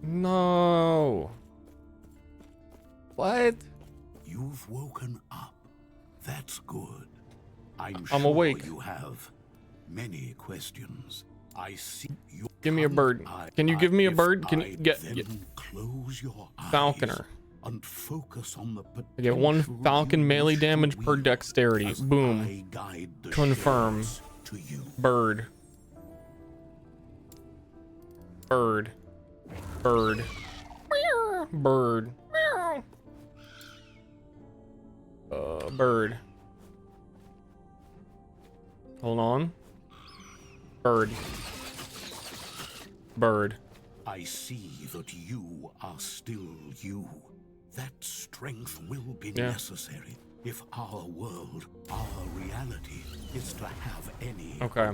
No. What? You've woken up. That's good. I'm sure awake. You have many questions. I see you. Give me a bird. Can you give me a bird? Can you get close your eyes Falconer? And focus on the I get 1 Falcon melee damage per dexterity. Boom. Confirm. Bird. Bird. Bird. Bird. Bird. Hold on. Bird. Bird. I see that you are still you. That strength will be necessary if our world, our reality, is to have any. Okay.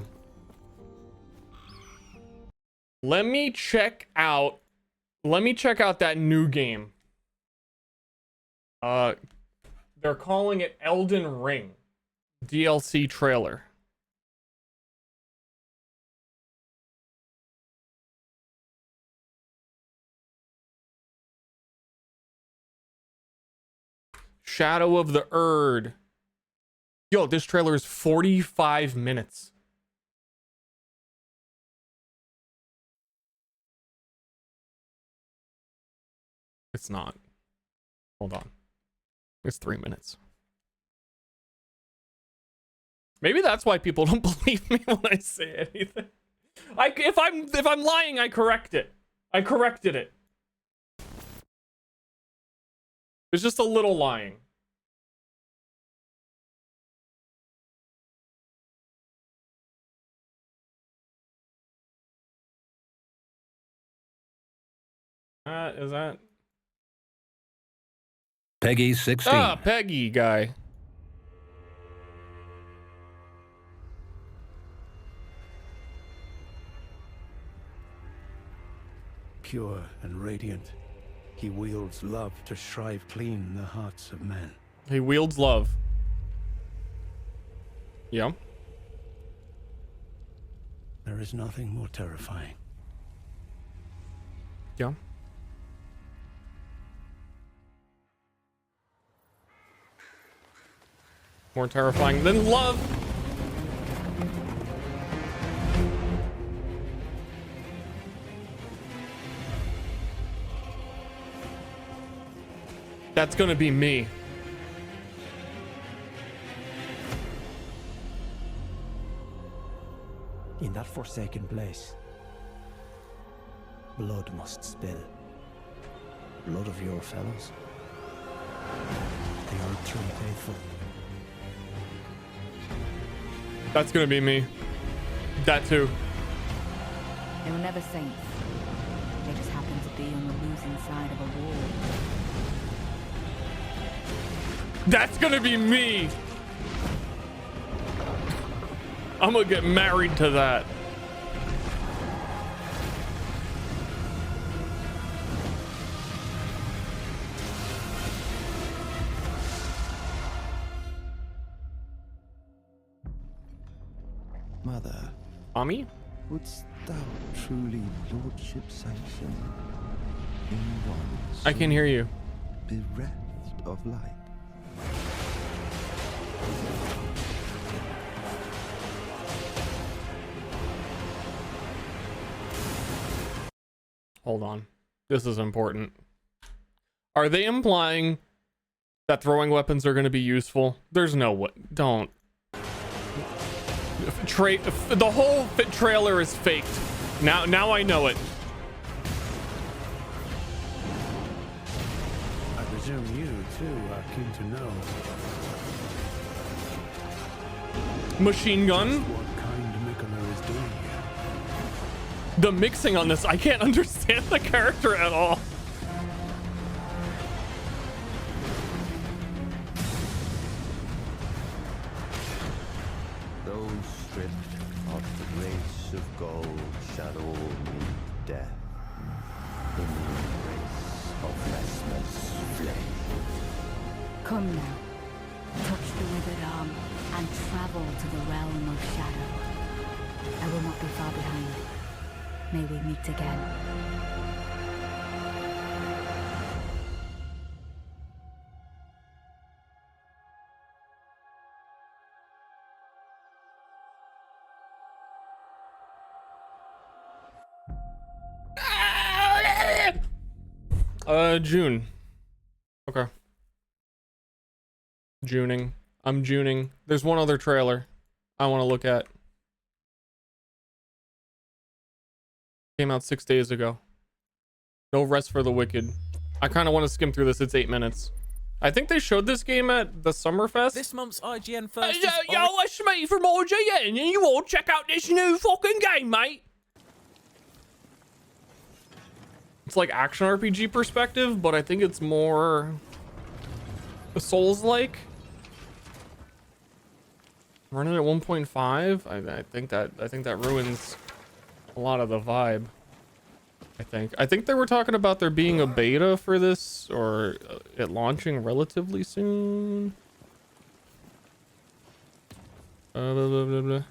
Let me check out that new game. They're calling it Elden Ring DLC trailer. Shadow of the Erd. Yo, this trailer is 45 minutes. It's not. Hold on. It's 3 minutes. Maybe that's why people don't believe me when I say anything. If I'm lying, I correct it. I corrected it. It's just a little lying. Is that Peggy 16? Ah, Peggy guy. Pure and radiant, he wields love to shrive clean the hearts of men. He wields love. Yeah. There is nothing more terrifying. Yeah. More terrifying than love. That's gonna be me. In that forsaken place, blood must spill. Blood of your fellows. They are true faithful. That's gonna be me. That too. They were never saints. They just happened to be on the losing side of a war. That's gonna be me. I'm gonna get married to that. Mother, Mommy? wouldst thou truly lordship sanction in one I can hear you. bereft of light? Hold on. This is important. Are they implying that throwing weapons are going to be useful? There's no way. Don't. The whole trailer is faked. Now I know it. I presume you, too, are keen to know. Machine gun? What kind Mykola is doing here. The mixing on this, I can't understand the character at all. Those stripped of the grace of gold shall all meet death in the embrace of Vesper's flame. Come now. Touch the withered arm and travel to the realm of shadow. I will not be far behind. May we meet again. June. Okay. Juning. I'm Juning. There's one other trailer I want to look at. Came out 6 days ago. No Rest for the Wicked. I kind of want to skim through this. It's 8 minutes. I think they showed this game at the Summerfest. This month's IGN first. Yo, it's me from IGN, and you all check out this new fucking game, mate. It's like action RPG perspective, but I think it's more Souls-like. Running at 1.5. I think that ruins a lot of the vibe. I think they were talking about there being a beta for this, or it launching relatively soon. Blah, blah, blah, blah.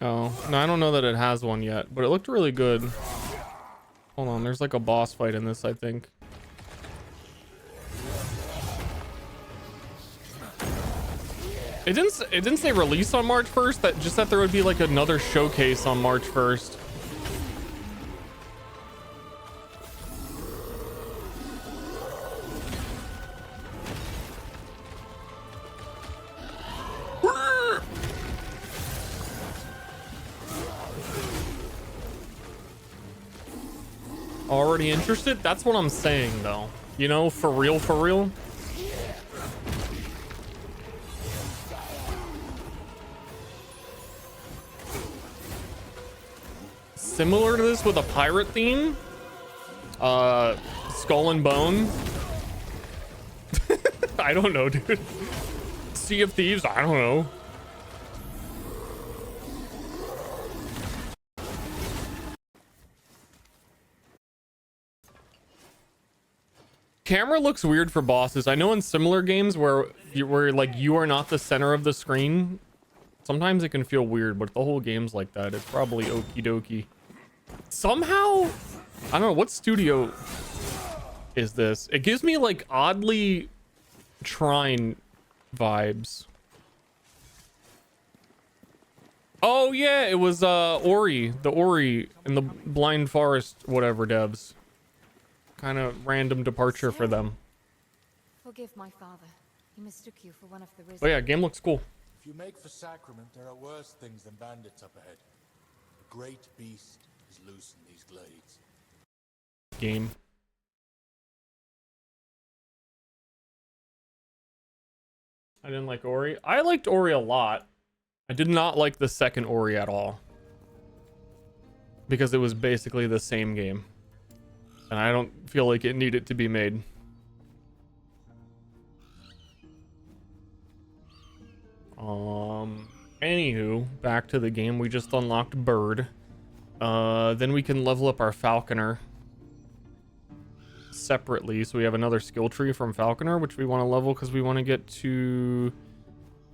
Oh, no, I don't know that it has one yet, but it looked really good. Hold on, there's like a boss fight in this, I think. It didn't say release on March 1st, that just that there would be like another showcase on March 1st. Already interested? That's what I'm saying though. You know, for real, for real. Similar to this with a pirate theme. Skull and Bone. I don't know, dude. Sea of Thieves, I don't know. Camera looks weird for bosses. I know in similar games where like you are not the center of the screen, sometimes it can feel weird, but the whole game's like that. It's probably okie dokie. Somehow, I don't know what studio is this. It gives me like oddly Trine vibes. Oh yeah, it was Ori, the Ori and the Blind Forest whatever devs. Kind of random departure for them. Forgive my father. He mistook you for one of the risen. Oh yeah, game looks cool. If you make for Sacrament, there are worse things than bandits up ahead. A great beast is loose in these glades. Game. I didn't like Ori. I liked Ori a lot. I did not like the second Ori at all. Because it was basically the same game. And I don't feel like it needed to be made. Anywho, back to the game. We just unlocked Bird. Then we can level up our Falconer separately. So we have another skill tree from Falconer, which we want to level because we want to get to...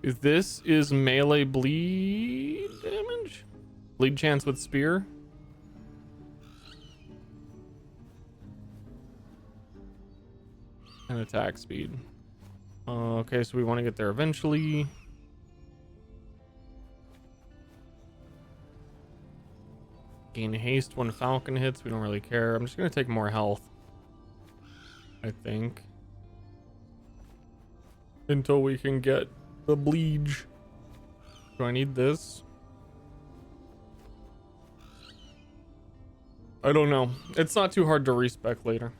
This is melee bleed damage? Bleed chance with spear? And attack speed. Okay, so we want to get there eventually. Gain haste when Falcon hits. We don't really care. I'm just going to take more health, I think, until we can get the bleed. Do I need this? I don't know. It's not too hard to respec later.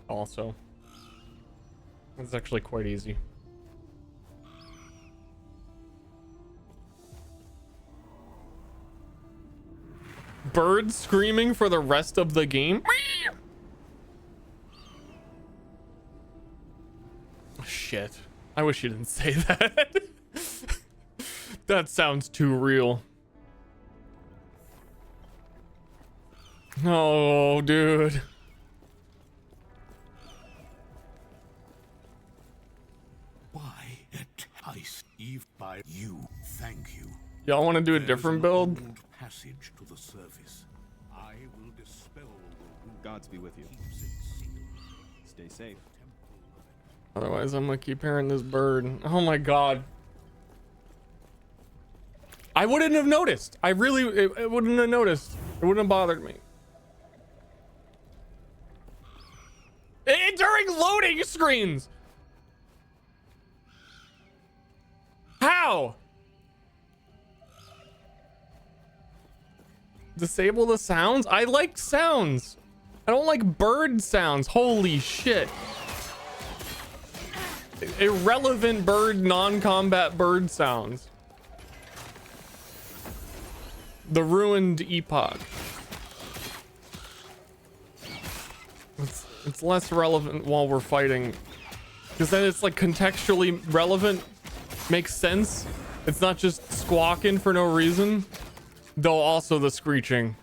Also, it's actually quite easy. Bird screaming for the rest of the game. Shit. I wish you didn't say that. That sounds too real. Oh, dude. Why entice Eve by you? Thank you. Y'all want to do a different build? Passage to the surface. I will dispel the wound. Gods be with you. Stay safe. Otherwise, I'm gonna keep hearing this bird. Oh my god. I wouldn't have noticed. I really, it wouldn't have noticed. It wouldn't have bothered me. During loading screens. How? Disable the sounds? I like sounds. I don't like bird sounds. Holy shit. Irrelevant bird, non-combat bird sounds. The ruined epoch. It's less relevant while we're fighting, because then it's like contextually relevant. Makes sense. It's not just squawking for no reason. Though also the screeching.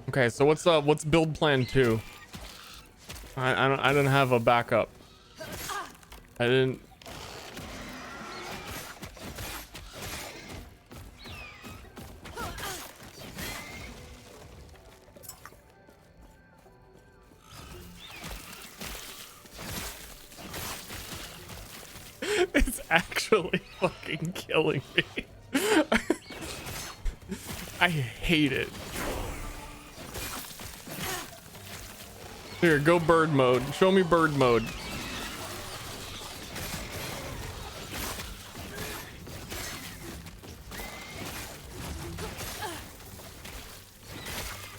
Okay, so what's build plan 2? I didn't have a backup. I didn't. It's actually fucking killing me. I hate it. Here, go bird mode. Show me bird mode.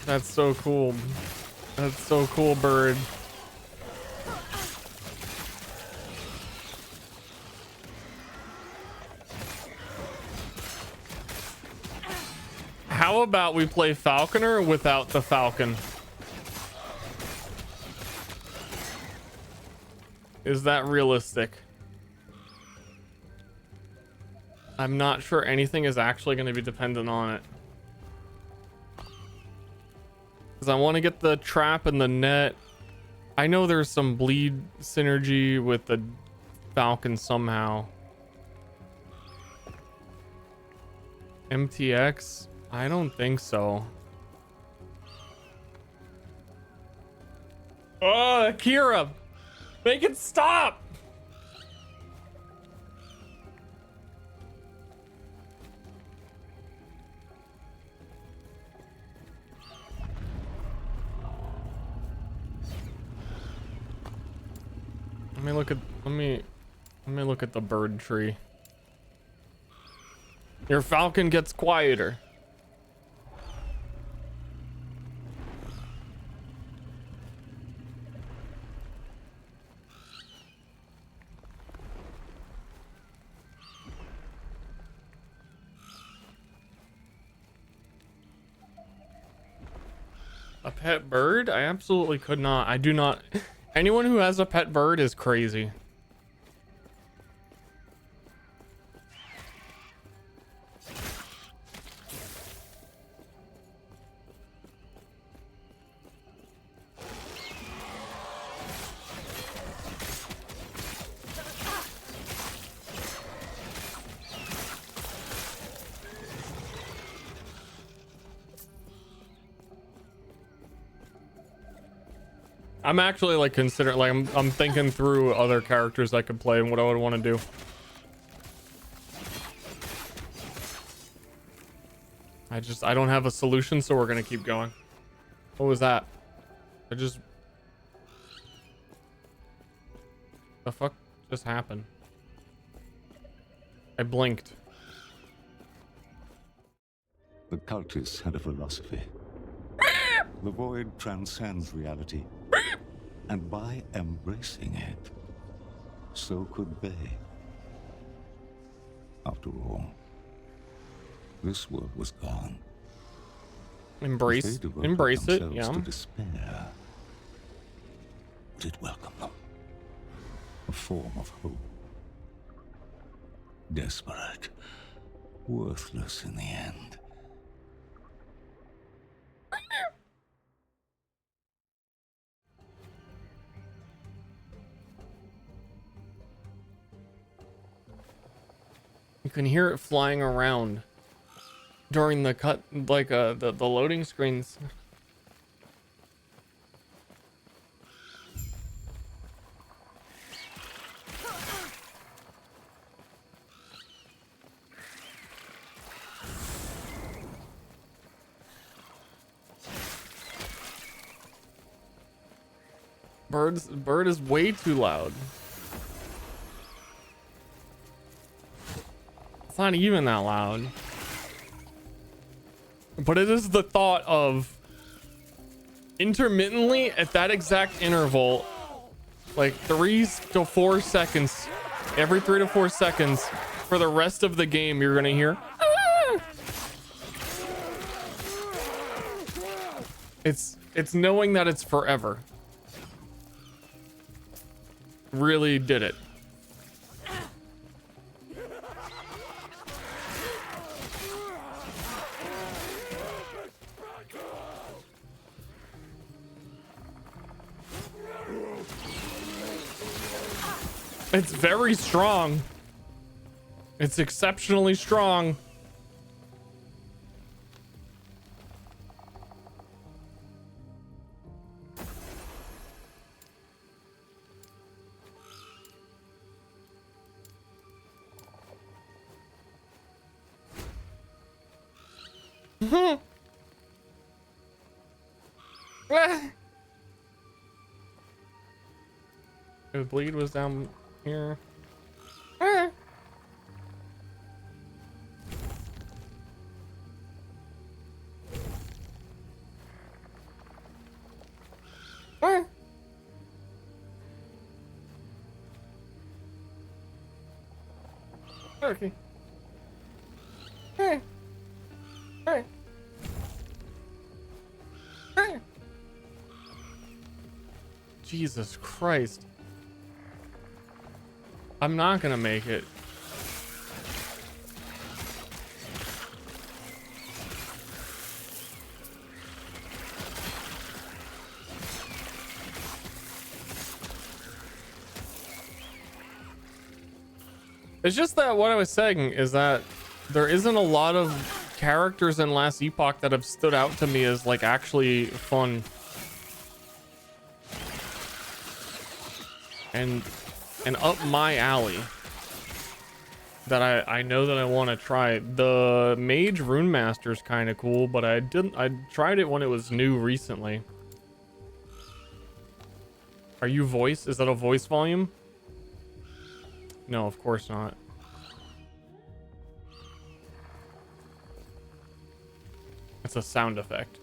That's so cool. That's so cool, bird. How about we play Falconer without the Falcon? Is that realistic? I'm not sure anything is actually going to be dependent on it. Because I want to get the trap and the net. I know there's some bleed synergy with the Falcon somehow. MTX? I don't think so. Oh, Akira! Make it stop! Let me look at the bird tree. Your Falcon gets quieter. A pet bird? I absolutely could not. I do not. Anyone who has a pet bird is crazy. I'm actually like considering, like I'm thinking through other characters I could play and what I would want to do. I don't have a solution, so we're gonna keep going. What was that? The fuck just happened? I blinked. The cultists had a philosophy. The void transcends reality. And by embracing it, so could they. After all, this world was gone. Embrace it, yeah. To despair, but it welcomed them. A form of hope. Desperate, worthless in the end. You can hear it flying around during the cut, like the loading screens. Bird is way too loud. It's not even that loud. But it is the thought of intermittently at that exact interval, like 3 to 4 seconds, every 3 to 4 seconds for the rest of the game, you're gonna hear. It's knowing that it's forever. Really did it. It's very strong. It's exceptionally strong. The bleed was down here. Okay. Hey. Hey. Hey. Jesus Christ. I'm not gonna make it. It's just that what I was saying is that there isn't a lot of characters in Last Epoch that have stood out to me as like actually fun. And up my alley that I know that I want to try. The Mage Rune Master is kind of cool, but I tried it when it was new recently. Are you voice? Is that a voice volume? No, of course not. It's a sound effect.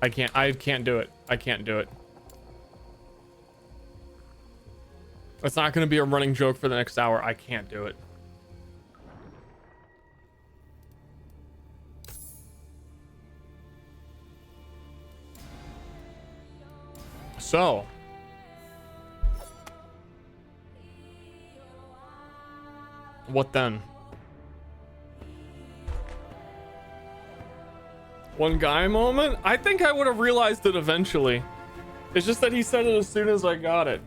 I can't do it. I can't do it. It's not going to be a running joke for the next hour. I can't do it. So, what then? One guy moment? I think I would have realized it eventually. It's just that he said it as soon as I got it.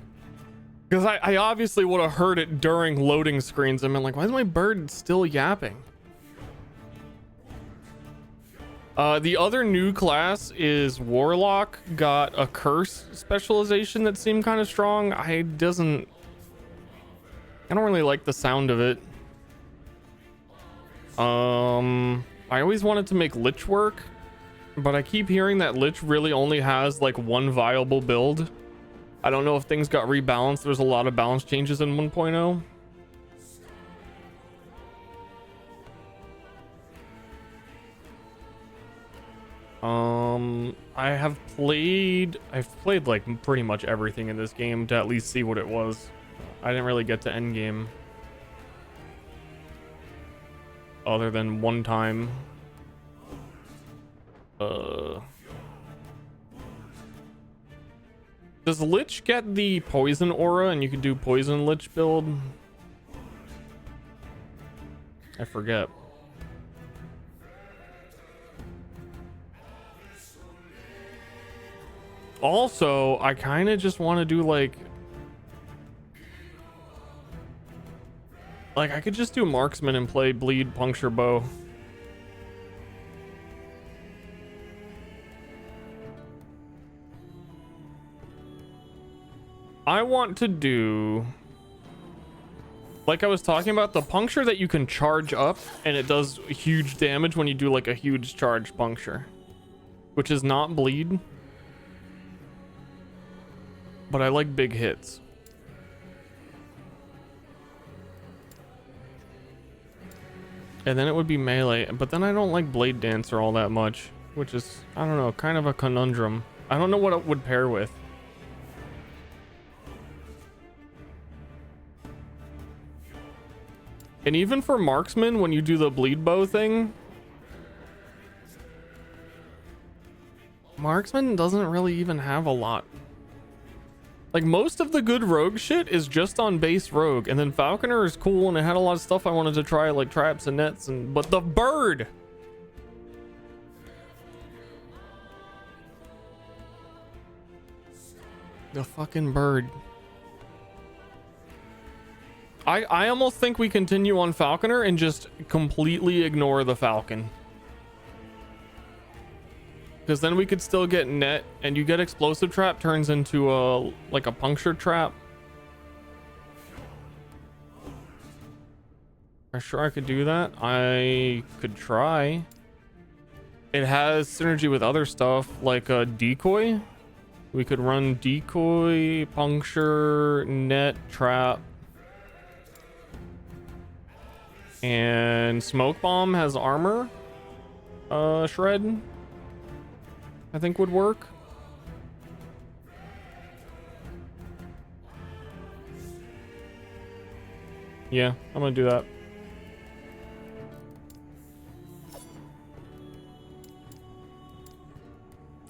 Because I obviously would have heard it during loading screens. I'm like, why is my bird still yapping? The other new class is Warlock. Got a curse specialization that seemed kind of strong. I don't really like the sound of it. I always wanted to make Lich work, but I keep hearing that Lich really only has like one viable build. I don't know if things got rebalanced. There's a lot of balance changes in 1.0. I've played like pretty much everything in this game to at least see what it was. I didn't really get to endgame. Other than one time. Does Lich get the poison aura and you can do poison Lich build? I forget. Also, I kind of just want to do like I could just do marksman and play bleed puncture bow. I want to do, like I was talking about, the puncture that you can charge up and it does huge damage when you do like a huge charge puncture, which is not bleed, but I like big hits. And then it would be melee, but then I don't like Blade Dancer all that much, which is, I don't know, kind of a conundrum. I don't know what it would pair with. And even for marksman, when you do the bleed bow thing, marksman doesn't really even have a lot. Like, most of the good rogue shit is just on base rogue, and then falconer is cool and it had a lot of stuff I wanted to try, like traps and nets, and but the bird, the fucking bird. I almost think we continue on falconer and just completely ignore the falcon, because then we could still get net, and you get explosive trap turns into a like a puncture trap. I'm sure I could do that. I could try. It has synergy with other stuff like a decoy. We could run decoy, puncture, net, trap. And smoke bomb has armor. Shred, I think would work. Yeah, I'm gonna do that.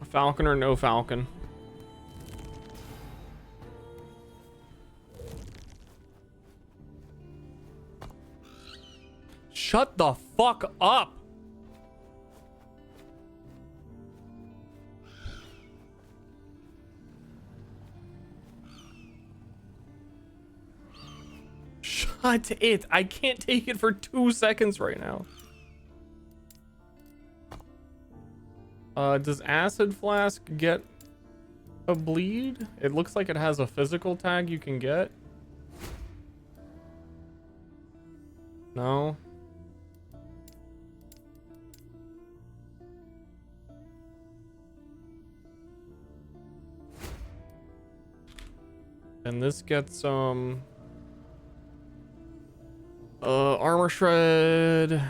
Falcon or no falcon? Shut the fuck up. Shut it. I can't take it for 2 seconds right now. Does acid flask get a bleed? It looks like it has a physical tag you can get. No. And this gets armor shred.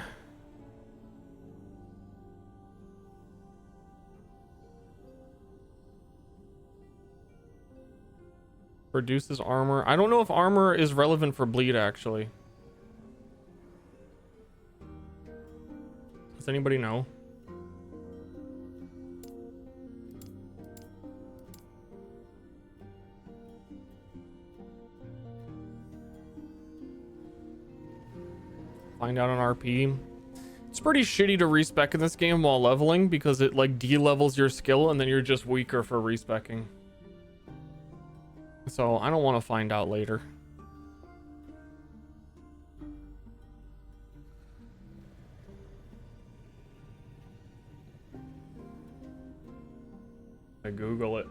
Reduces armor. I don't know if armor is relevant for bleed, actually. Does anybody know? Find out on RP. It's pretty shitty to respec in this game while leveling because it like de-levels your skill and then you're just weaker for respecking. So I don't want to find out later. I Google it.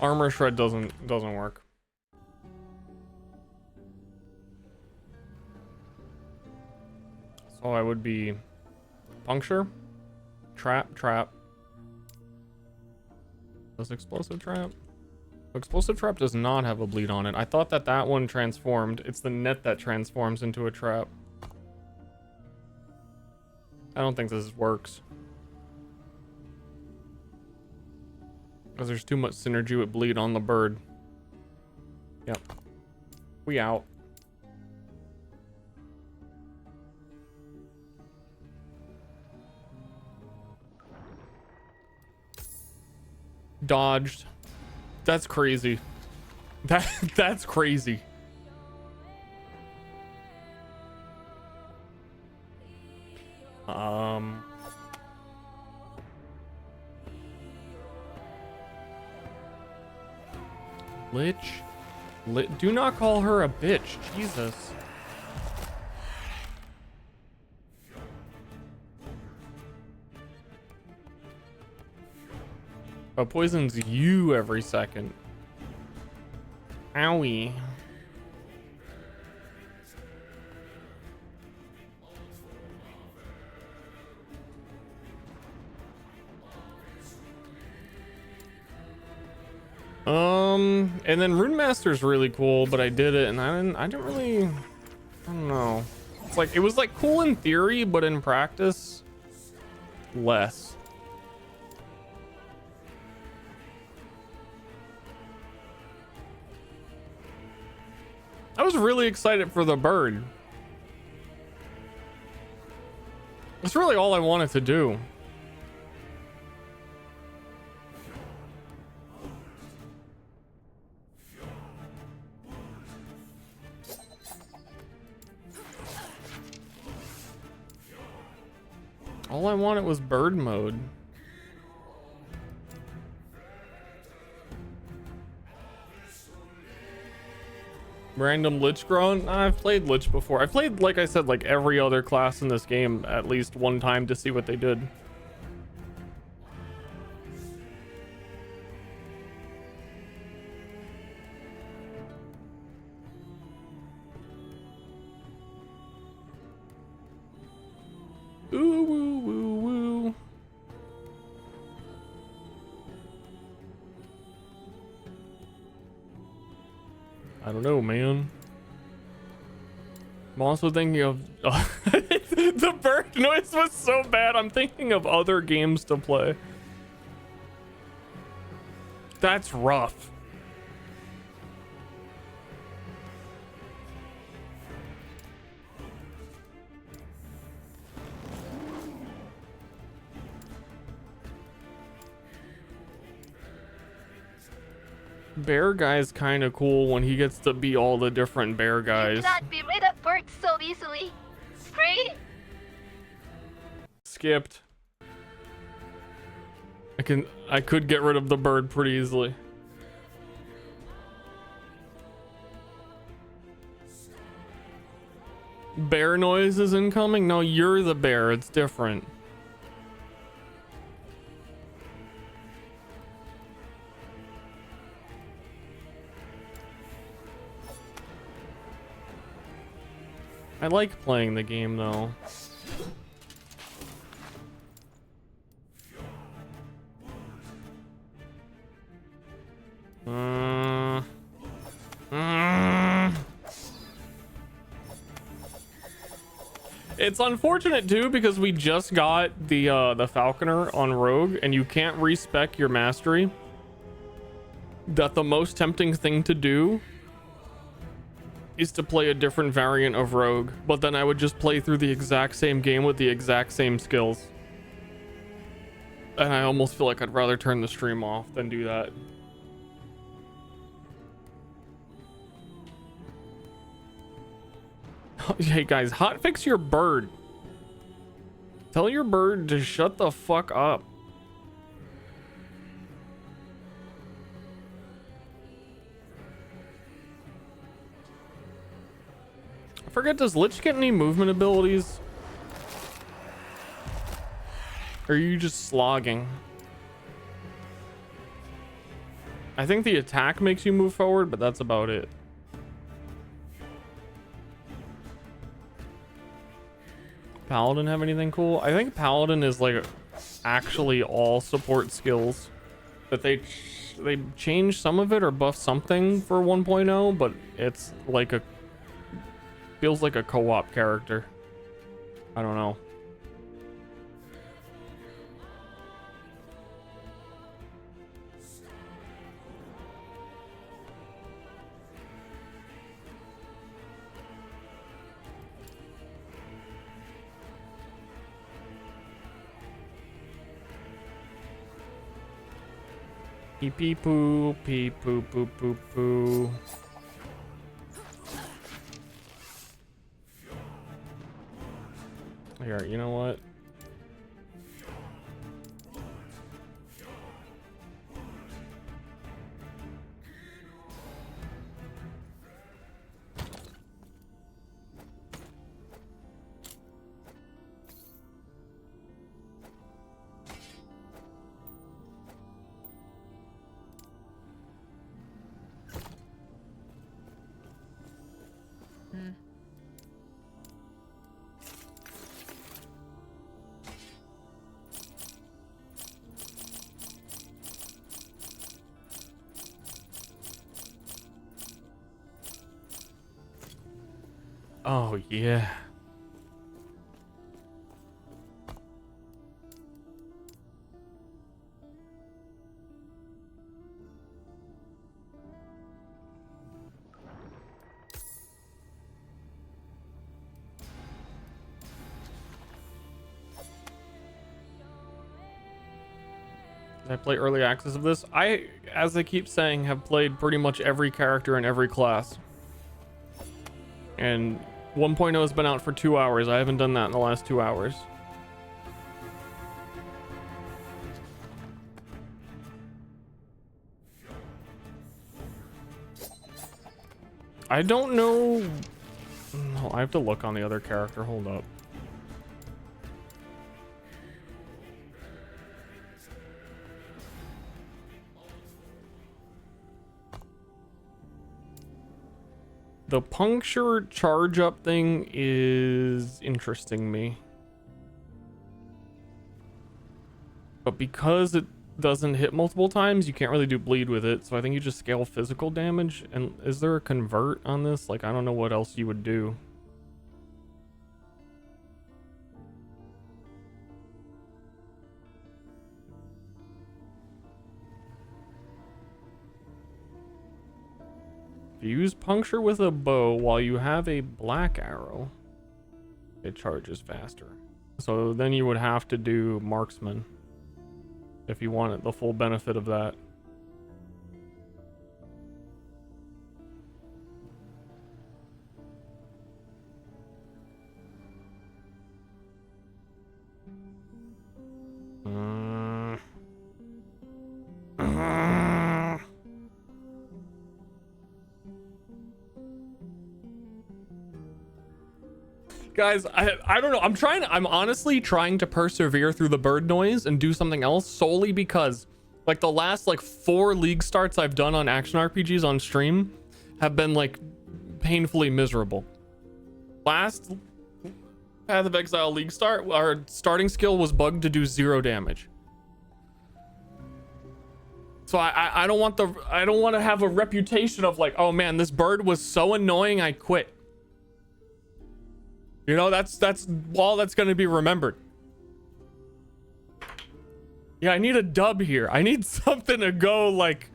Armor shred doesn't work. So I would be puncture, trap. Does explosive trap? Explosive trap does not have a bleed on it. I thought that one transformed. It's the net that transforms into a trap. I don't think this works. Because there's too much synergy with bleed on the bird. Yep. We out. Dodged. That's crazy. That's crazy. Do not call her a bitch. Jesus. Oh, poisons you every second. Owie. And then Rune Master's really cool, but I did it and I didn't really, I don't know. It's like, it was like cool in theory, but in practice, less. I was really excited for the bird. That's really all I wanted to do. All I wanted was bird mode. Random Lich Grown? I've played Lich before. I played, like I said, like every other class in this game at least one time to see what they did. Ooh, woo, woo, woo. I don't know, man. I'm also thinking of the bird noise was so bad. I'm thinking of other games to play. That's rough. Bear guy's kind of cool when he gets to be all the different bear guys. Cannot be rid of birds so easily. Free? Skipped. I could get rid of the bird pretty easily. Bear noise is incoming? No, you're the bear. It's different. I like playing the game though. It's unfortunate too because we just got the Falconer on Rogue and you can't respec your mastery. That the most tempting thing to do is to play a different variant of Rogue, but then I would just play through the exact same game with the exact same skills. And I almost feel like I'd rather turn the stream off than do that. Hey guys, hotfix your bird. Tell your bird to shut the fuck up. I forget, does Lich get any movement abilities? Or are you just slogging? I think the attack makes you move forward, but that's about it. Paladin have anything cool? I think Paladin is like actually all support skills. That they change some of it or buff something for 1.0, but it's like feels like a co-op character. I don't know. Pee poo, pee poo poo poo poo. Here, you know what? Oh, yeah. Did I play early access of this? I, as I keep saying, have played pretty much every character in every class. And 1.0 has been out for 2 hours. I haven't done that in the last 2 hours. I don't know. No, I have to look on the other character. Hold up. The puncture charge up thing is interesting me. But because it doesn't hit multiple times, you can't really do bleed with it. So I think you just scale physical damage. And is there a convert on this? Like, I don't know what else you would do. Use puncture with a bow while you have a black arrow. It charges faster. So then you would have to do marksman if you wanted the full benefit of that. Guys, I don't know. I'm honestly trying to persevere through the bird noise and do something else solely because like the last like 4 league starts I've done on action RPGs on stream have been like painfully miserable. Last Path of Exile League start, our starting skill was bugged to do 0 damage. So I don't want to have a reputation of like, oh man, this bird was so annoying I quit. You know, that's all that's going to be remembered. Yeah, I need a dub here. I need something to go like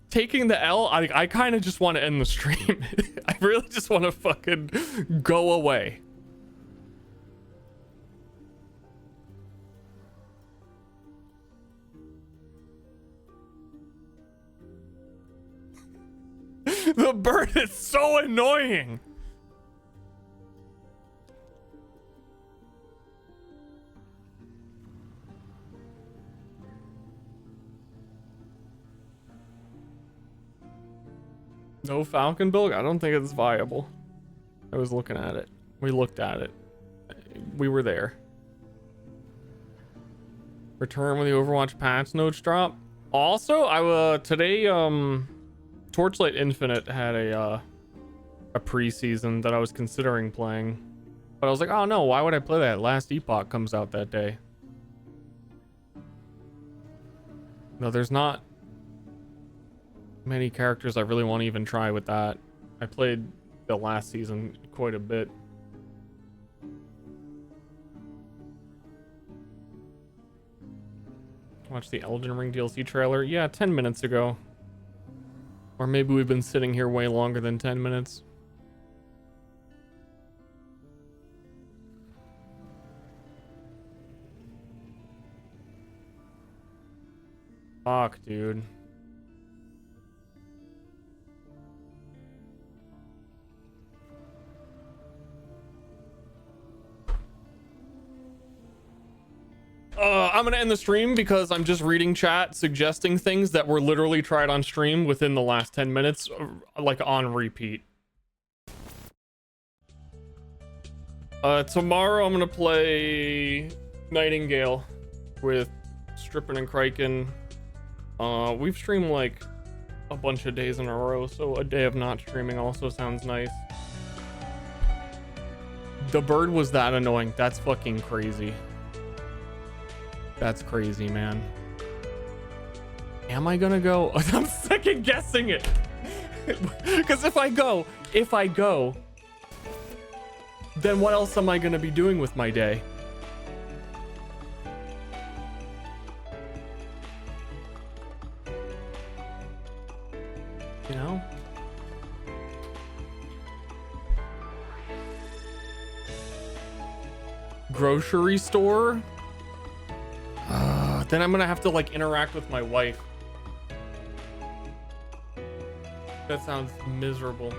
taking the L. I kind of just want to end the stream. I really just want to fucking go away. The bird is so annoying. No Falcon build? I don't think it's viable. I was looking at it. We looked at it. We were there. Return when the Overwatch patch notes drop. Also, today Torchlight Infinite had a preseason that I was considering playing. But I was like, oh no, why would I play that? Last Epoch comes out that day. No, there's not many characters I really want to even try with that. I played the last season quite a bit. Watch the Elden Ring DLC trailer. Yeah, 10 minutes ago. Or maybe we've been sitting here way longer than 10 minutes. Fuck, dude. I'm gonna end the stream because I'm just reading chat suggesting things that were literally tried on stream within the last 10 minutes, like on repeat. Tomorrow I'm gonna play Nightingale with Strippin and Kraken. We've streamed like a bunch of days in a row, so a day of not streaming also sounds nice. The bird was that annoying. That's fucking crazy. That's crazy, man. Am I gonna go? I'm second guessing it. Because if I go, then what else am I gonna be doing with my day? You know? Grocery store? Then I'm gonna have to like interact with my wife. That sounds miserable.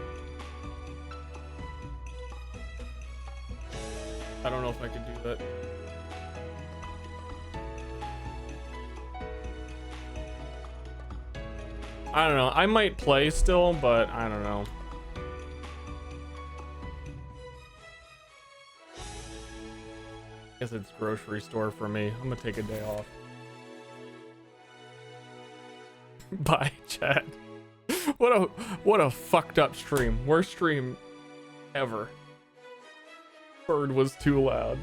I don't know if I could do that. I don't know. I might play still, but I don't know. Guess it's grocery store for me. I'm gonna take a day off. Bye, chat. What a fucked up stream. Worst stream ever. Bird was too loud.